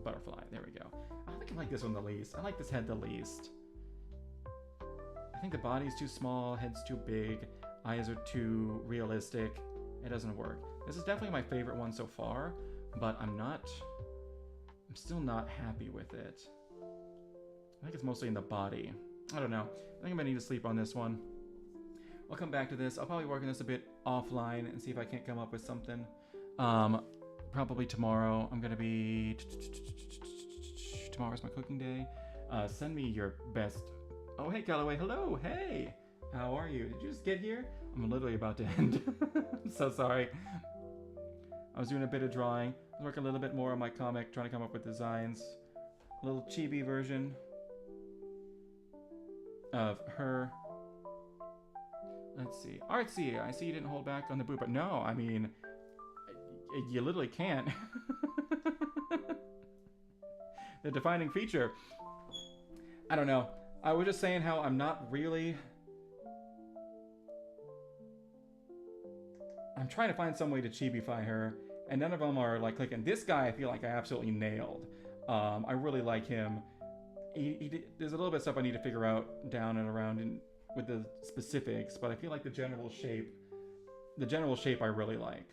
butterfly. There we go. I think I like this one the least. I like this head the least. I think the body's too small, head's too big, eyes are too realistic. It doesn't work. This is definitely my favorite one so far, but I'm still not happy with it. I think it's mostly in the body. I don't know. I think I'm gonna need to sleep on this one. I'll come back to this. I'll probably work on this a bit offline and see if I can't come up with something. Probably tomorrow. I'm gonna be... Tomorrow's my cooking day. Send me your best... Oh, hey, Callaway. Hello. Hey. How are you? Did you just get here? I'm literally about to end. I'm so sorry. I was doing a bit of drawing. I was working a little bit more on my comic, trying to come up with designs. A little chibi version of her. Let's see. Artsy, I see you didn't hold back on the boob, but no, I mean... You literally can't. The defining feature. I don't know. I was just saying how I'm not really... I'm trying to find some way to chibify her, and none of them are like clicking. This guy I feel like I absolutely nailed. I really like him. There's a little bit of stuff I need to figure out down and around with the specifics, but I feel like the general shape I really like.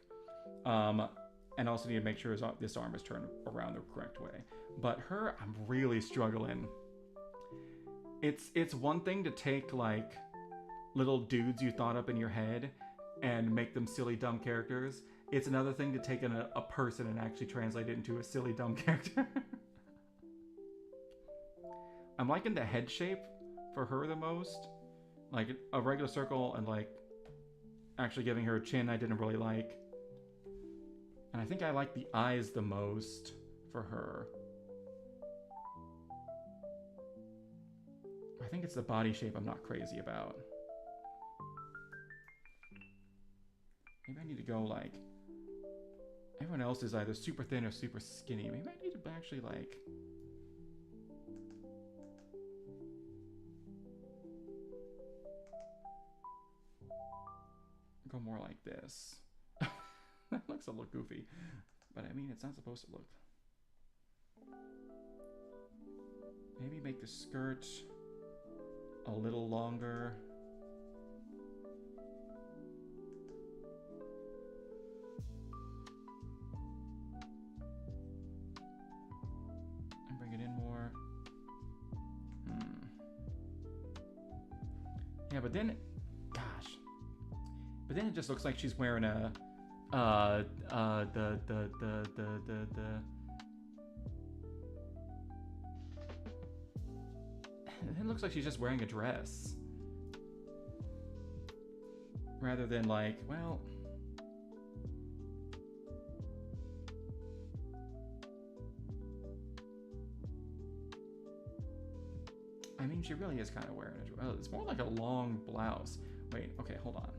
And also need to make sure this arm is turned around the correct way. But her, I'm really struggling. It's one thing to take like little dudes you thought up in your head and make them silly, dumb characters. It's another thing to take in a person and actually translate it into a silly, dumb character. I'm liking the head shape for her the most. Like, a regular circle and, like, actually giving her a chin I didn't really like. And I think I like the eyes the most for her. I think it's the body shape I'm not crazy about. Maybe I need to go, like... Everyone else is either super thin or super skinny. Maybe I need to actually, like... Go more like this. That looks a little goofy. But I mean, it's not supposed to look. Maybe make the skirt a little longer. And bring it in more. Yeah, but then, gosh. But then it just looks like she's wearing a, it looks like she's just wearing a dress. Rather than like, well... I mean, she really is kind of wearing a dress. Oh, it's more like a long blouse. Wait, okay, hold on.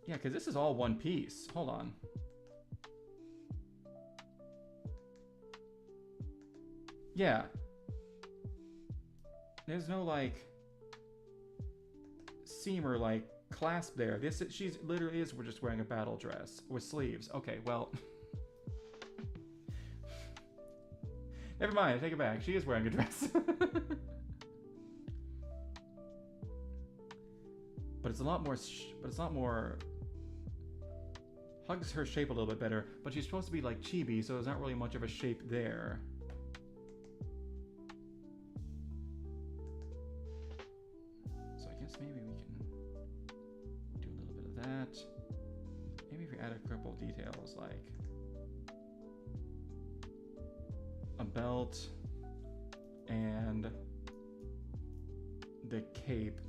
Yeah, because this is all one piece. Hold on. Yeah. There's no, like, seam or, like, clasp there. This she's literally is, we're just wearing a battle dress with sleeves. Okay, well... Never mind, I take it back. She is wearing a dress. But it's a lot more... Hugs her shape a little bit better, but she's supposed to be like chibi, so there's not really much of a shape there. So I guess maybe we can do a little bit of that. Maybe if we add a couple details like a belt and the cape.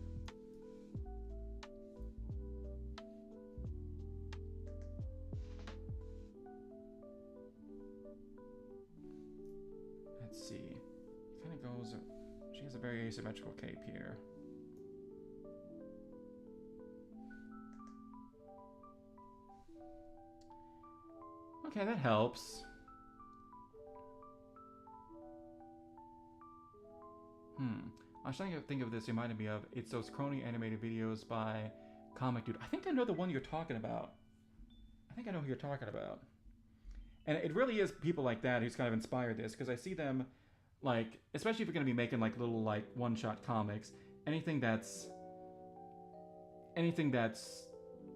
Let's see. It kind of goes. She has a very asymmetrical cape here. Okay, that helps. I was trying to think of this. Reminded me of it's those crony animated videos by Comic Dude. I think I know the one you're talking about. I think I know who you're talking about. And it really is people like that who's kind of inspired this, because I see them, like, especially if you're going to be making like little like one-shot comics, anything that's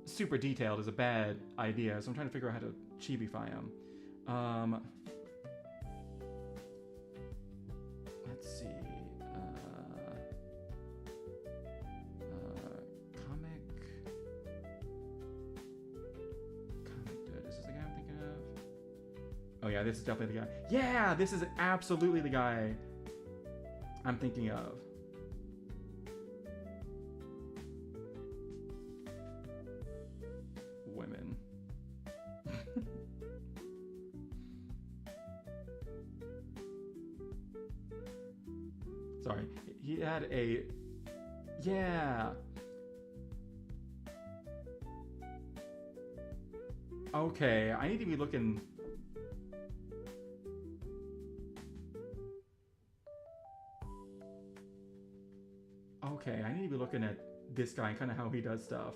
super detailed is a bad idea. So I'm trying to figure out how to chibify them. Let's see. Oh yeah, this is definitely the guy. Yeah, this is absolutely the guy I'm thinking of. Women. Sorry, he had a... Yeah. Okay, I need to be looking... Okay, I need to be looking at this guy and kind of how he does stuff.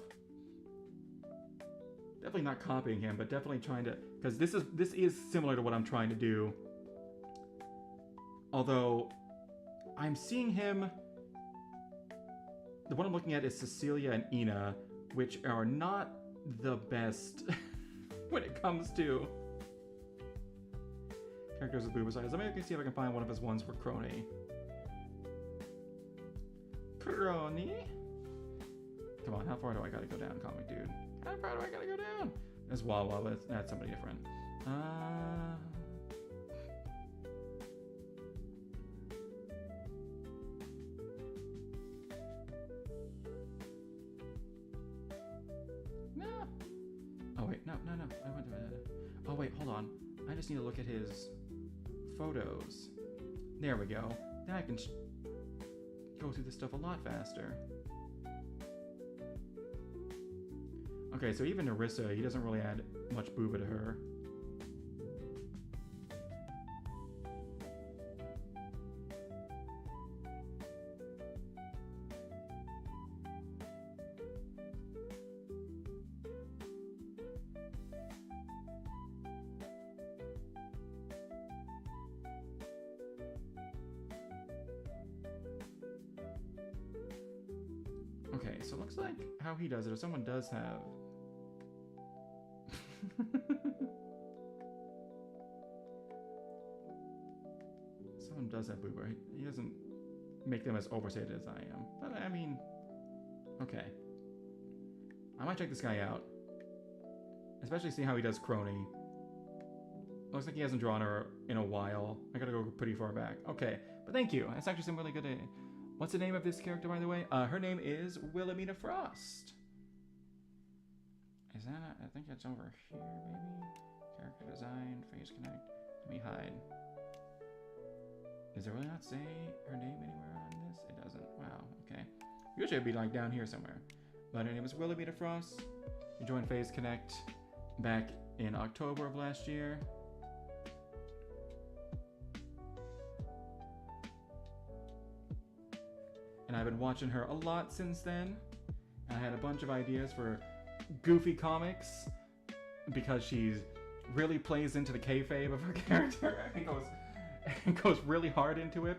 Definitely not copying him, but definitely trying to... Because this is similar to what I'm trying to do. Although, I'm seeing him... The one I'm looking at is Cecilia and Ina, which are not the best when it comes to characters with boob size. Let me see if I can find one of his ones for Crony. Crony? Come on, how far do I gotta go down, comic dude? How far do I gotta go down? That's Wawa, but that's somebody different. No. Oh wait, no. I went to it. Oh wait, hold on. I just need to look at his photos. There we go. Now I can go through this stuff a lot faster. Okay, so even Narissa, he doesn't really add much booba to her. Okay, so it looks like how he does it, if someone does have... someone does have booba, he doesn't make them as overstated as I am. But I mean, okay. I might check this guy out. Especially see how he does Crony. Looks like he hasn't drawn her in a while. I gotta go pretty far back. Okay, but thank you. That's actually some really good... What's the name of this character, by the way? Her name is Wilhelmina Frost. Is that... I think it's over here, maybe? Character design, face connect. Let me hide. Does it really not say her name anywhere on this? It doesn't. Wow, okay. Usually it'd be like down here somewhere. But her name is Wilhelmina Frost. You joined Phase Connect back in October of last year. And I've been watching her a lot since then. I had a bunch of ideas for goofy comics because she really plays into the kayfabe of her character and goes really hard into it.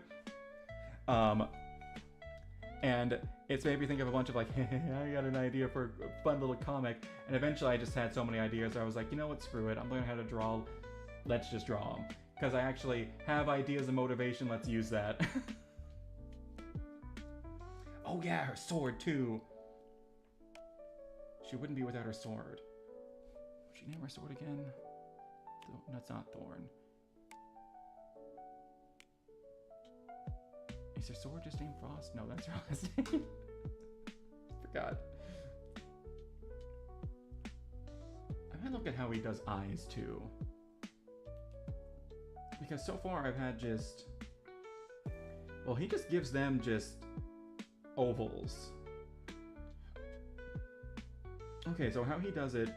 And it's made me think of a bunch of like, I got an idea for a fun little comic. And eventually I just had so many ideas. I was like, you know what, screw it. I'm learning how to draw. Let's just draw them. Because I actually have ideas and motivation. Let's use that. Oh yeah, her sword too. She wouldn't be without her sword. What'd she name her sword again? That's not Thorn. Is her sword just named Frost? No, that's her last name. Forgot. I'm gonna look at how he does eyes too. Because so far I've had just... Well, he just gives them just ovals. Okay, so how he does it...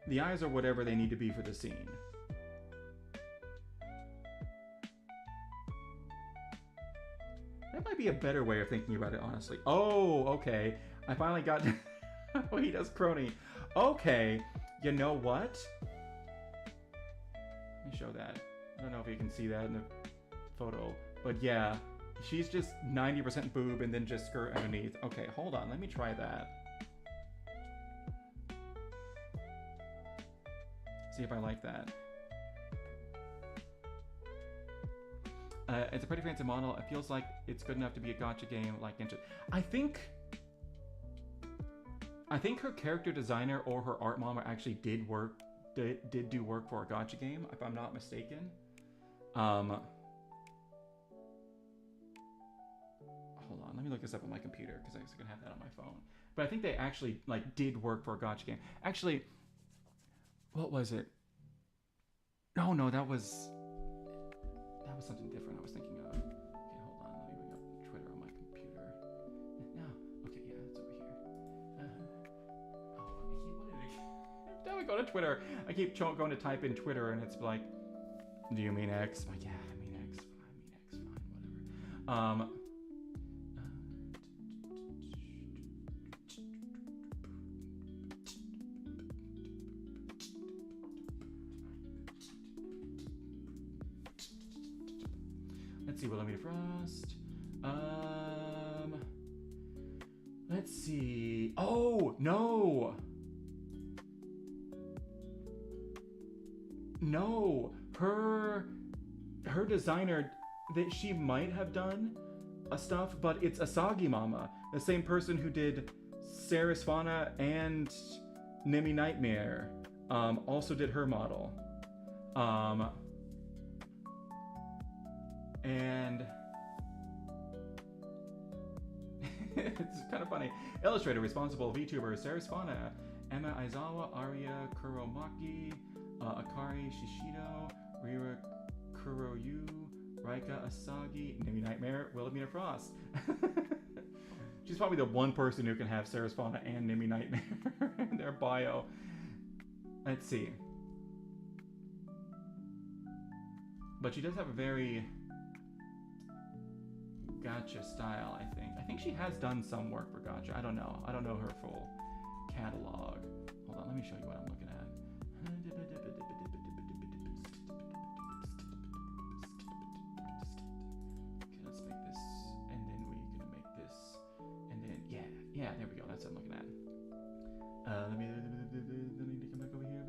The eyes are whatever they need to be for the scene. That might be a better way of thinking about it, honestly. Oh, okay. I finally got... Oh, he does Crony. Okay, you know what? Let me show that. I don't know if you can see that in the photo. But yeah, she's just 90% boob and then just skirt underneath. Okay, hold on. Let me try that. See if I like that. It's a pretty fancy model. It feels like it's good enough to be a gacha game like Genshin. I think her character designer or her art mom actually did do work for a gacha game, if I'm not mistaken. Hold on, let me look this up on my computer because I can have that on my phone. But I think they actually like did work for a gacha game. Actually, what was it? No, that was something different I was thinking of. Okay, hold on. Let me bring up Twitter on my computer. No. Okay, yeah, it's over here. Now we go to Twitter. I keep going to type in Twitter and it's like, do you mean X? I'm like, yeah, I mean X. Fine, whatever. Let's see, Wilhelmina Frost. Let's see. Oh, no. No, her designer that she might have done stuff, but it's Asagi Mama, the same person who did Ceres Fauna and Nimi Nightmare, also did her model. And it's kind of funny. Illustrator, responsible VTuber, Ceres Fauna, Emma Aizawa, Aria Kuromaki, Akari Shishido, Rira Kuroyu, Raika Asagi, Nimi Nightmare, Wilhelmina Frost. She's probably the one person who can have Ceres Fauna and Nimi Nightmare in their bio. Let's see. But she does have a very gacha style, I think. I think she has done some work for gacha. I don't know. I don't know her full catalog. Hold on, let me show you what I'm looking at. Okay, let's make this, and then we're gonna make this, and then yeah, there we go. That's what I'm looking at. Let me come back over here.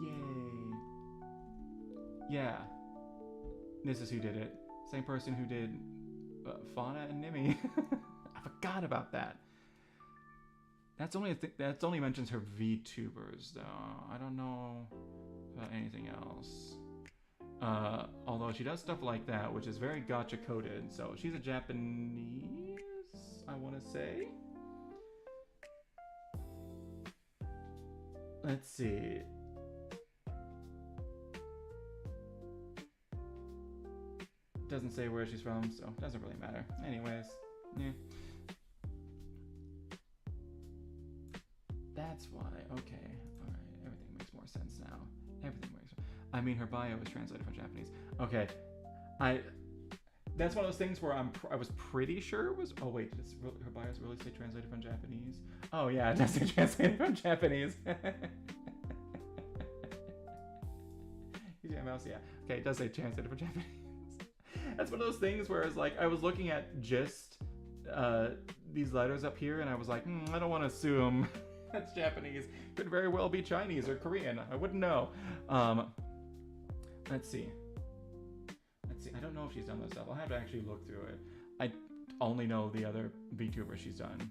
Yay! Yeah. This is who did it. Same person who did Fauna and Nimi. I forgot about that. That's only mentions her VTubers though. I don't know about anything else. Although she does stuff like that, which is very gacha coded. So she's a Japanese, I want to say. Let's see. Doesn't say where she's from, so it doesn't really matter. Anyways, yeah. That's why. Okay, all right. Everything makes more sense now. Everything makes. I mean, her bio is translated from Japanese. Okay, That's one of those things where I was pretty sure it was. Oh wait, does her bios really say translated from Japanese? Oh yeah, it does say translated from Japanese. Yeah, mouse. Yeah. Okay, it does say translated from Japanese. That's one of those things where it's like I was looking at just these letters up here, and I was like, I don't want to assume that's Japanese. Could very well be Chinese or Korean. I wouldn't know. Let's see. I don't know if she's done this stuff. I'll have to actually look through it. I only know the other VTuber she's done.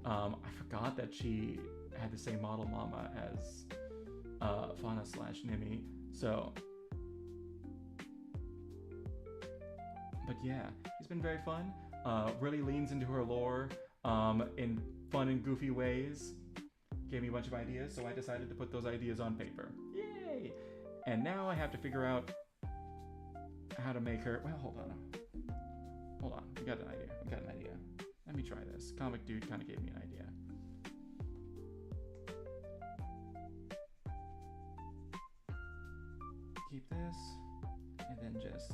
I forgot that she had the same model mama as Fauna/Nimi. So. But yeah, she's been very fun. Really leans into her lore in fun and goofy ways. Gave me a bunch of ideas, so I decided to put those ideas on paper. Yay! And now I have to figure out how to make her. Well, hold on. We got an idea. Let me try this. Comic Dude kind of gave me an idea. Keep this, and then just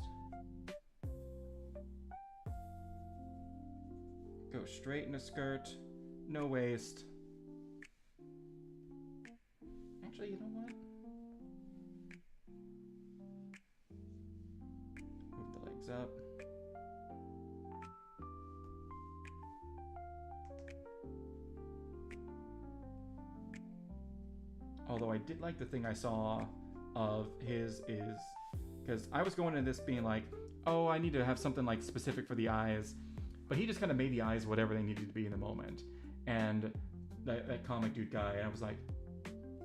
go straight in a skirt, no waist. Actually, you know what? Move the legs up. Although I did like the thing I saw of his is, because I was going into this being like, oh, I need to have something like specific for the eyes. But he just kind of made the eyes whatever they needed to be in the moment. And that Comic Dude guy, I was like,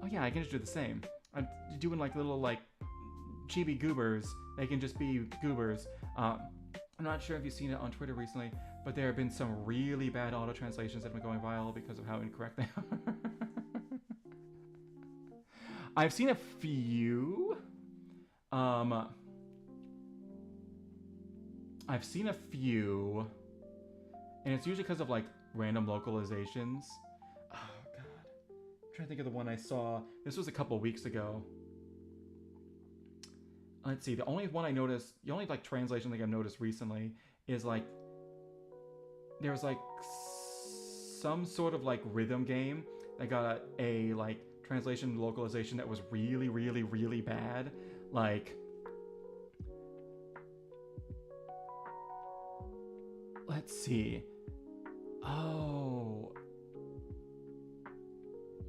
oh yeah, I can just do the same. I'm doing like little like chibi goobers. They can just be goobers. I'm not sure if you've seen it on Twitter recently, but there have been some really bad auto translations that have been going viral because of how incorrect they are. I've seen a few. And it's usually because of like random localizations. Oh god. I'm trying to think of the one I saw. This was a couple weeks ago. Let's see, the only like translation thing I've noticed recently is like there was like some sort of like rhythm game that got a like translation localization that was really, really, really bad. Like, let's see. Oh,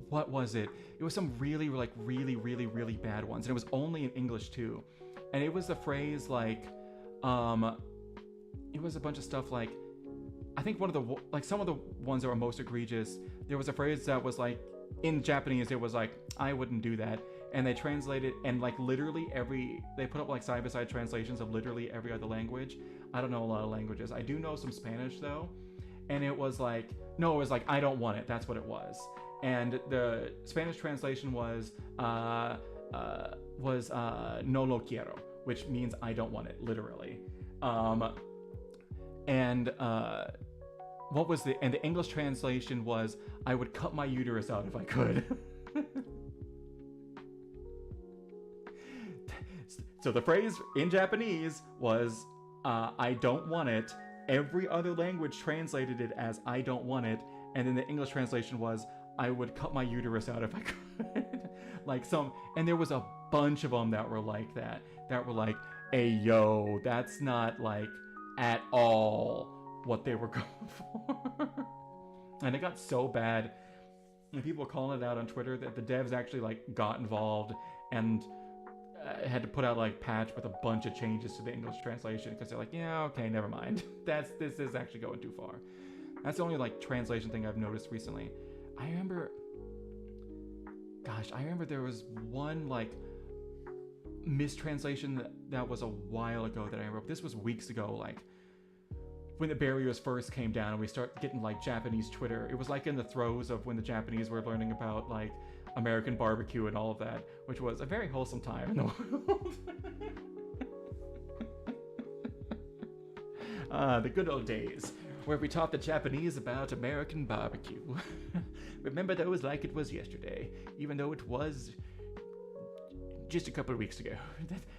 what was it? It was some really, like, really, really, really bad ones, and it was only in English too. And it was the phrase like, Um, it was a bunch of stuff like, I think one of the like some of the ones that were most egregious. There was a phrase that was like in Japanese. It was like, I wouldn't do that, and they translated and like literally they put up like side by side translations of literally every other language. I don't know a lot of languages. I do know some Spanish though, and it was like, no, it was like, I don't want it. That's what it was. And the Spanish translation was no lo quiero, which means I don't want it, literally. And the English translation was, I would cut my uterus out if I could. So the phrase in Japanese was, I don't want it. Every other language translated it as I don't want it, and then the English translation was, I would cut my uterus out if I could. And there was a bunch of them that were like that. That were like, hey yo, that's not like at all what they were going for. And it got so bad, and people were calling it out on Twitter, that the devs actually like got involved and had to put out like patch with a bunch of changes to the English translation, because they're like, yeah, okay, never mind. This is actually going too far. That's the only like translation thing I've noticed recently. I remember there was one like mistranslation that was a while ago that I remember. This was weeks ago, like when the barriers first came down and we start getting like Japanese Twitter. It was like in the throes of when the Japanese were learning about like American barbecue and all of that, which was a very wholesome time in the world. The good old days where we taught the Japanese about American barbecue. Remember those like it was yesterday, even though it was just a couple of weeks ago.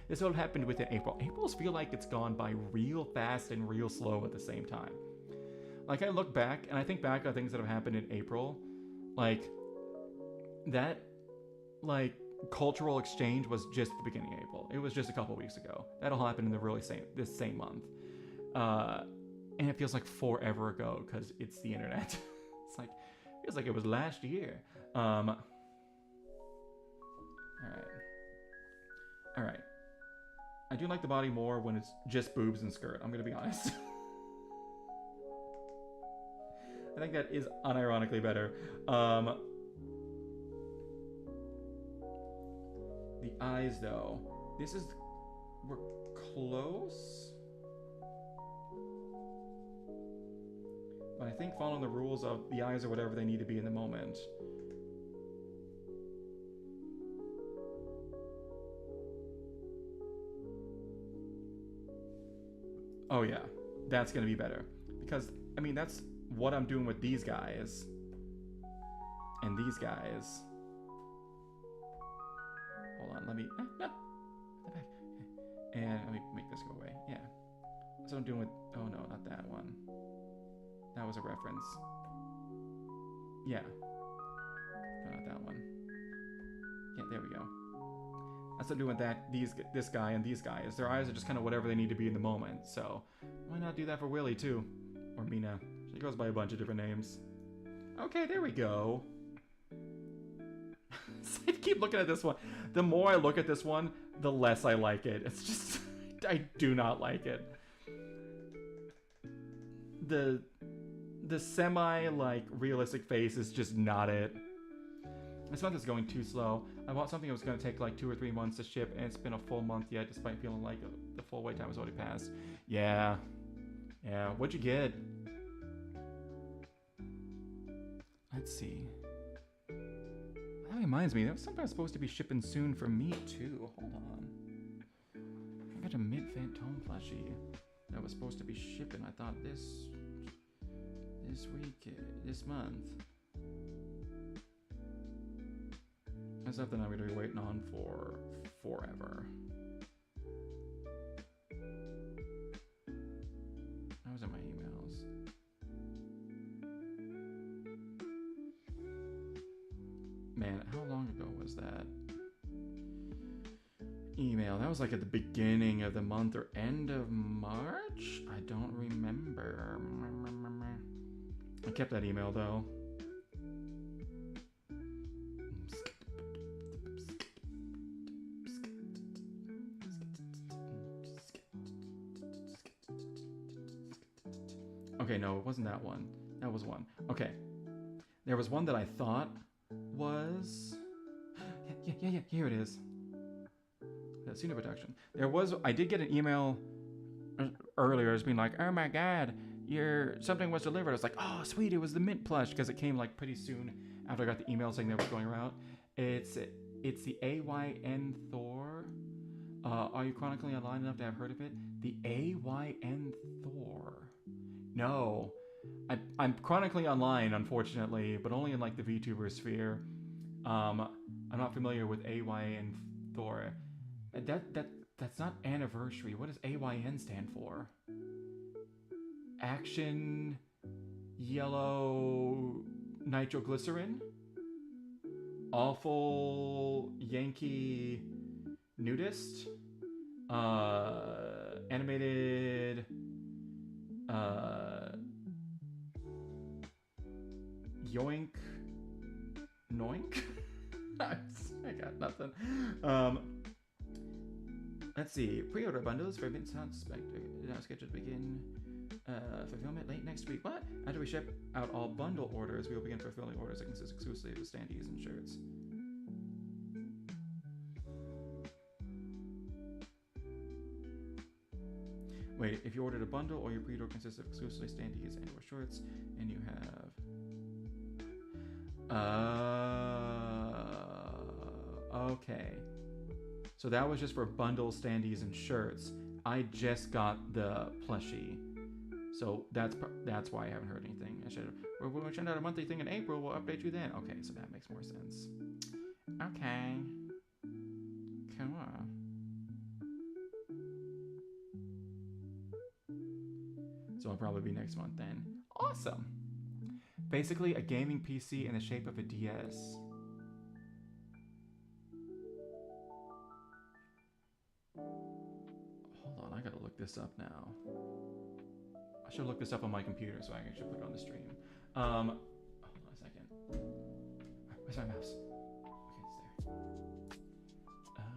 This all happened within April. Aprils feel like it's gone by real fast and real slow at the same time. Like, I look back and I think back on things that have happened in April, like that, like cultural exchange was just the beginning of April. It was just a couple weeks ago. That all happened in this same month. And it feels like forever ago because it's the internet. It's like, it feels like it was last year. All right. I do like the body more when it's just boobs and skirt. I'm gonna be honest. I think that is unironically better. The eyes, though. We're close. But I think following the rules of the eyes are whatever they need to be in the moment. Oh yeah, that's gonna be better. Because, I mean, that's what I'm doing with these guys. And these guys. Hold on, let me... And let me make this go away. Yeah. That's what I'm doing with... Oh no, not that one. That was a reference. Yeah. No, not that one. Yeah, there we go. That's what I'm doing with this guy and these guys. Their eyes are just kind of whatever they need to be in the moment. So why not do that for Willie too? Or Mina. She goes by a bunch of different names. Okay, there we go. I keep looking at this one. The more I look at this one, the less I like it. It's just... I do not like it. The semi, like, realistic face is just not it. This month is going too slow. I bought something that was going to take like 2 or 3 months to ship, and it's been a full month yet, despite feeling like the full wait time has already passed. Yeah. Yeah. What'd you get? Let's see. That reminds me, there was something that's supposed to be shipping soon for me, too. Hold on. I got a mid-phantom plushie that was supposed to be shipping, I thought, this week, this month. That's something I'm going to be waiting on for forever. That was in my emails. Man, how long ago was that email? That was like at the beginning of the month or end of March? I don't remember. I kept that email though. that one. That was one. Okay. There was one that I thought was... Yeah, here it is. That scene of production. I did get an email earlier as being like, oh my god, something was delivered. I was like, oh sweet, it was the mint plush, because it came like pretty soon after I got the email saying that was going around. It's the AYN Thor. Are you chronically online enough to have heard of it? The AYN Thor. No. I'm chronically online, unfortunately, but only in like the VTuber sphere. I'm not familiar with AYN Thor. That's not anniversary. What does AYN stand for? Action Yellow Nitroglycerin? Awful Yankee Nudist? Animated Yoink Noink? I got nothing. Let's see. Pre-order bundles for Mint Sound Spectre now scheduled to begin fulfillment late next week. What? After we ship out all bundle orders, we will begin fulfilling orders that consist exclusively of standees and shirts. Wait, if you ordered a bundle or your pre-order consists of exclusively standees and or shorts, and you have... okay. So that was just for bundles, standees, and shirts. I just got the plushie. So that's why I haven't heard anything. We'll send out a monthly thing in April. We'll update you then. Okay, so that makes more sense. Okay. Cool. So it'll probably be next month then. Awesome. Basically, a gaming PC in the shape of a DS. Hold on, I gotta look this up now. I should look this up on my computer so I can actually put it on the stream. Hold on a second. Where's my mouse? Okay, it's there.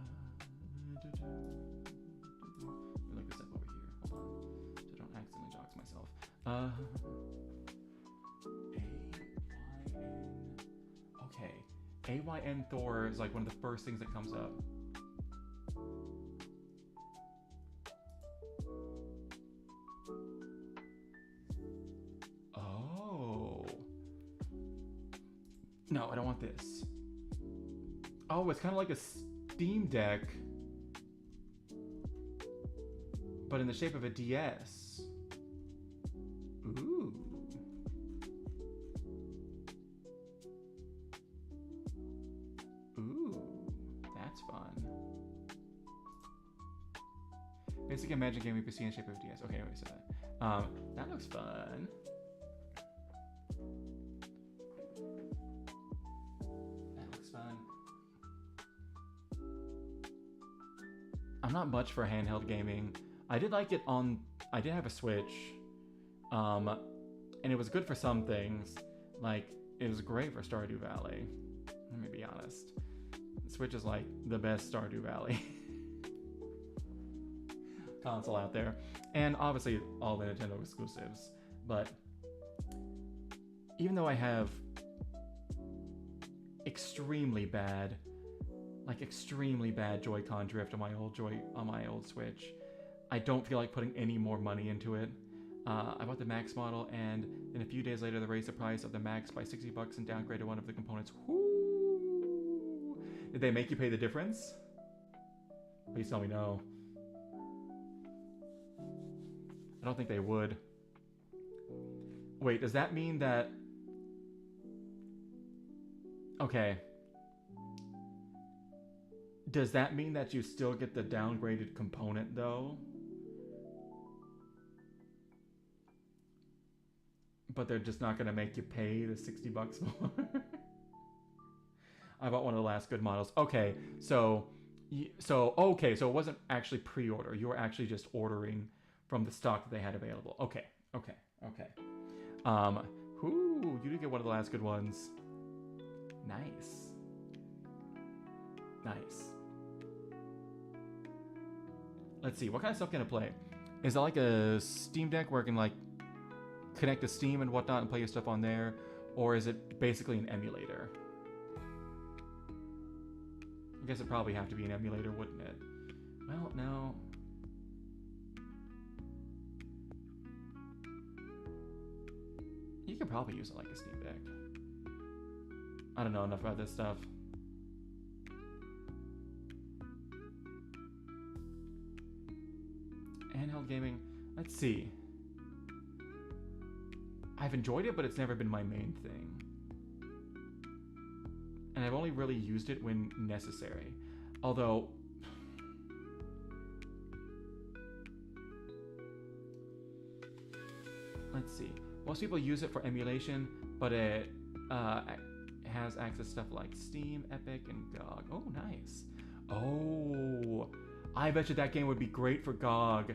Let me look this up over here. Hold on, so I don't accidentally dox myself. Okay, AYN Thor is like one of the first things that comes up. No, I don't want this. Oh, it's kind of like a Steam Deck, but in the shape of a DS. Ooh. Ooh, that's fun. Basic Imagine gaming PC in the shape of a DS. Okay, anyway, so that looks fun. I'm not much for handheld gaming. I did like it on... I did have a Switch. And it was good for some things. Like, it was great for Stardew Valley. Let me be honest. The Switch is like the best Stardew Valley console out there. And obviously all the Nintendo exclusives. But even though I have extremely bad Joy-Con drift on my old Switch, I don't feel like putting any more money into it. I bought the Max model, and then a few days later they raised the price of the Max by $60 and downgraded one of the components. Whoo! Did they make you pay the difference? Please tell me no. I don't think they would. Wait, does that mean that... Okay. Does that mean that you still get the downgraded component, though? But they're just not going to make you pay the $60 more? I bought one of the last good models. Okay, so it wasn't actually pre-order. You were actually just ordering from the stock that they had available. Okay. You did get one of the last good ones. Nice. Let's see, what kind of stuff can I play? Is it like a Steam Deck where I can like connect to Steam and whatnot and play your stuff on there, or is it basically an emulator? I guess it'd probably have to be an emulator, wouldn't it? Well, no. You could probably use it like a Steam Deck. I don't know enough about this stuff. Handheld gaming, let's see. I've enjoyed it, but it's never been my main thing. And I've only really used it when necessary. Although, let's see. Most people use it for emulation, but it has access to stuff like Steam, Epic, and GOG. Oh, nice. Oh, I bet you that game would be great for GOG.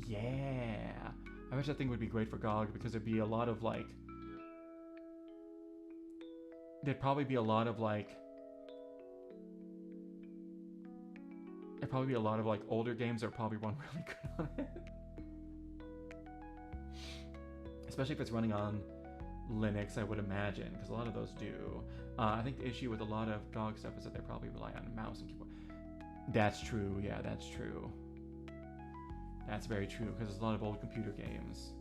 Yeah. I bet that thing would be great for GOG because there'd be a lot of like... There'd probably be a lot of like older games that would probably run really good on it. Especially if it's running on Linux, I would imagine, because a lot of those do. I think the issue with a lot of GOG stuff is that they probably rely on mouse and keyboard. That's true, yeah, that's true. That's very true, because there's a lot of old computer games.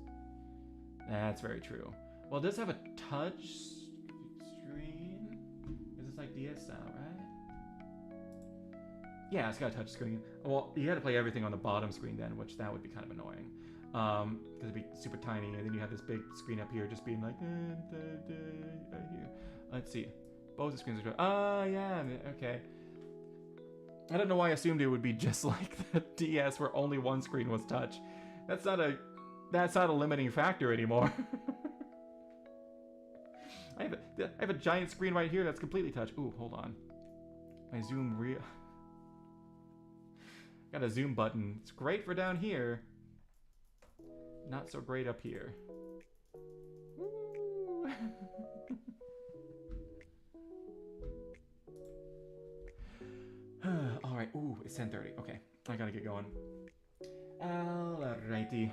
That's very true. Well, it does have a touch screen. Is this like DSL, right? Yeah, it's got a touch screen. Well, you had to play everything on the bottom screen then, which that would be kind of annoying. Because it'd be super tiny, and then you have this big screen up here just being like, here. Let's see. Both the screens are yeah, okay. I don't know why I assumed it would be just like the DS where only one screen was touch. That's not a limiting factor anymore. I have a giant screen right here that's completely touch. Ooh, hold on. My zoom got a zoom button. It's great for down here. Not so great up here. Alright, ooh, it's 10:30. Okay, I gotta get going. Alrighty.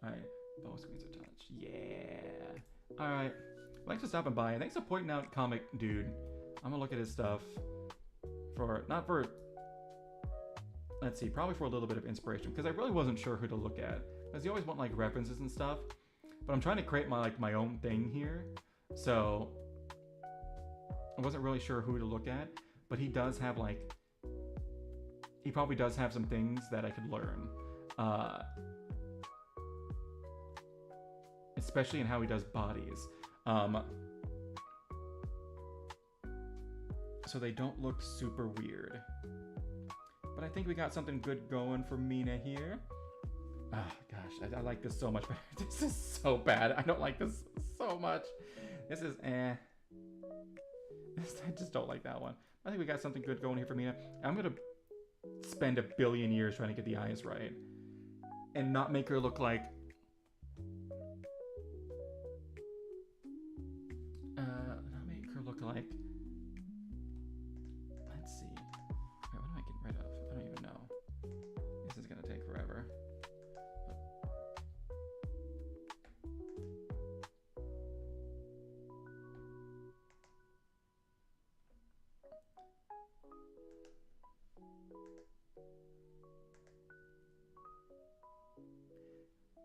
Alright, both screens are touch. Yeah. Alright. Thanks for stopping by, and thanks for pointing out Comic Dude. I'm gonna look at his stuff let's see, probably for a little bit of inspiration, because I really wasn't sure who to look at. Because you always want like references and stuff, but I'm trying to create my own thing here, so I wasn't really sure who to look at. But he does have he probably does have some things that I could learn, especially in how he does bodies, so they don't look super weird. But I think we got something good going for Mina here. Oh gosh, I like this so much better. This is so bad. I don't like this so much. This is I just don't like that one. I think we got something good going here for Mina. I'm gonna spend 1 billion years trying to get the eyes right. And not make her look like... not make her look like... Let's see. Wait, what am I getting rid of? I don't even know. This is gonna take forever.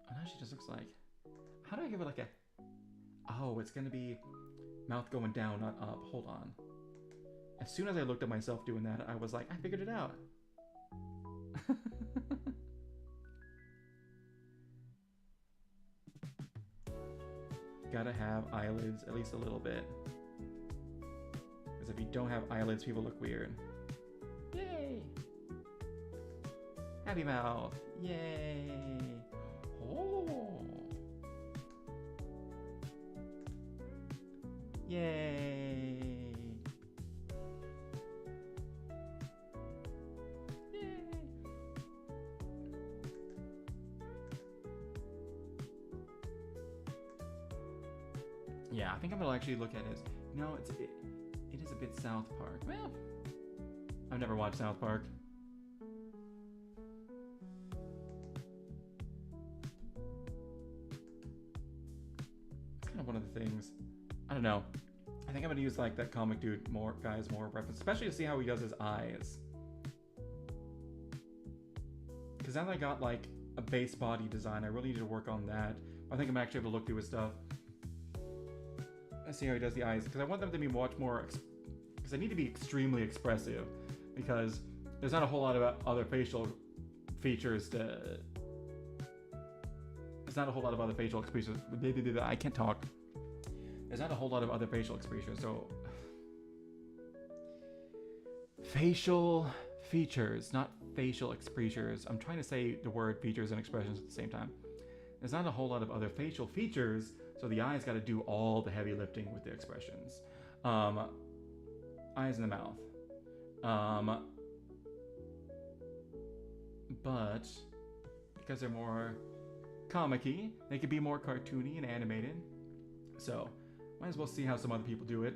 Oh, now she just looks like... How do I give her like a... Oh, it's gonna be mouth going down, not up. Hold on. As soon as I looked at myself doing that, I was like, I figured it out. Gotta have eyelids at least a little bit. Because if you don't have eyelids, people look weird. Yay! Happy mouth! Yay! Oh! Yay! Yay! Yeah, I think I'm gonna actually look at it. You know, it is a bit South Park. Well, I've never watched South Park. kind of one of the things. I don't know. I think I'm gonna use like that comic dude more reference, especially to see how he does his eyes. Because now that I got like a base body design, I really need to work on that. I think I'm actually able to look through his stuff. Let's see how he does the eyes, because I want them to be much more, because they need to be extremely expressive, because there's not a whole lot of other facial features to. There's not a whole lot of other facial expressions. I can't talk. There's not a whole lot of other facial expressions, so facial features, not facial expressions. I'm trying to say the word features and expressions at the same time. There's not a whole lot of other facial features, so the eyes got to do all the heavy lifting with the expressions. Eyes in the mouth. But because they're more comic-y, they could be more cartoony and animated. So might as well see how some other people do it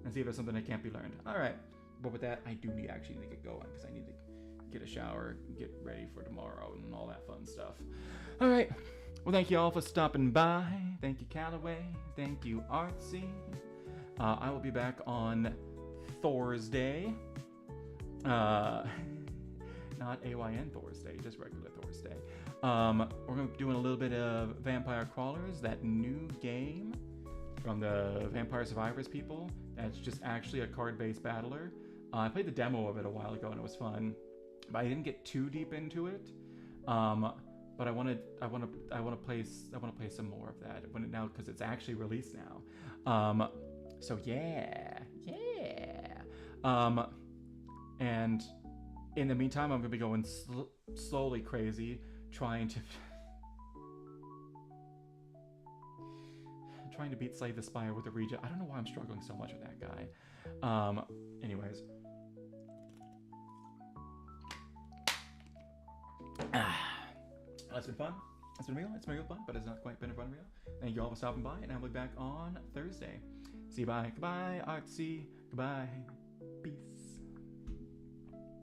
and see if there's something that can't be learned. All right, but with that, I do actually need to get going because I need to get a shower, get ready for tomorrow, and all that fun stuff. All right, well, thank you all for stopping by. Thank you, Callaway. Thank you, Artsy. I will be back on Thursday. Not AYN Thursday, just regular Thursday. We're going to be doing a little bit of Vampire Crawlers, that new game from the Vampire Survivors people. That's just actually a card-based battler. I played the demo of it a while ago and it was fun, but I didn't get too deep into it. But I want to play some more of that when it now, because it's actually released now. So yeah. And in the meantime, I'm gonna be going slowly crazy, trying to beat Slay the Spire with the Regent. I don't know why I'm struggling so much with that guy. Anyways. That's been fun. It's been real. It's been real fun, but it's not quite been a fun real. Thank you all for stopping by, and I'll be back on Thursday. See you. Bye. Goodbye. Artsy. Goodbye. Peace.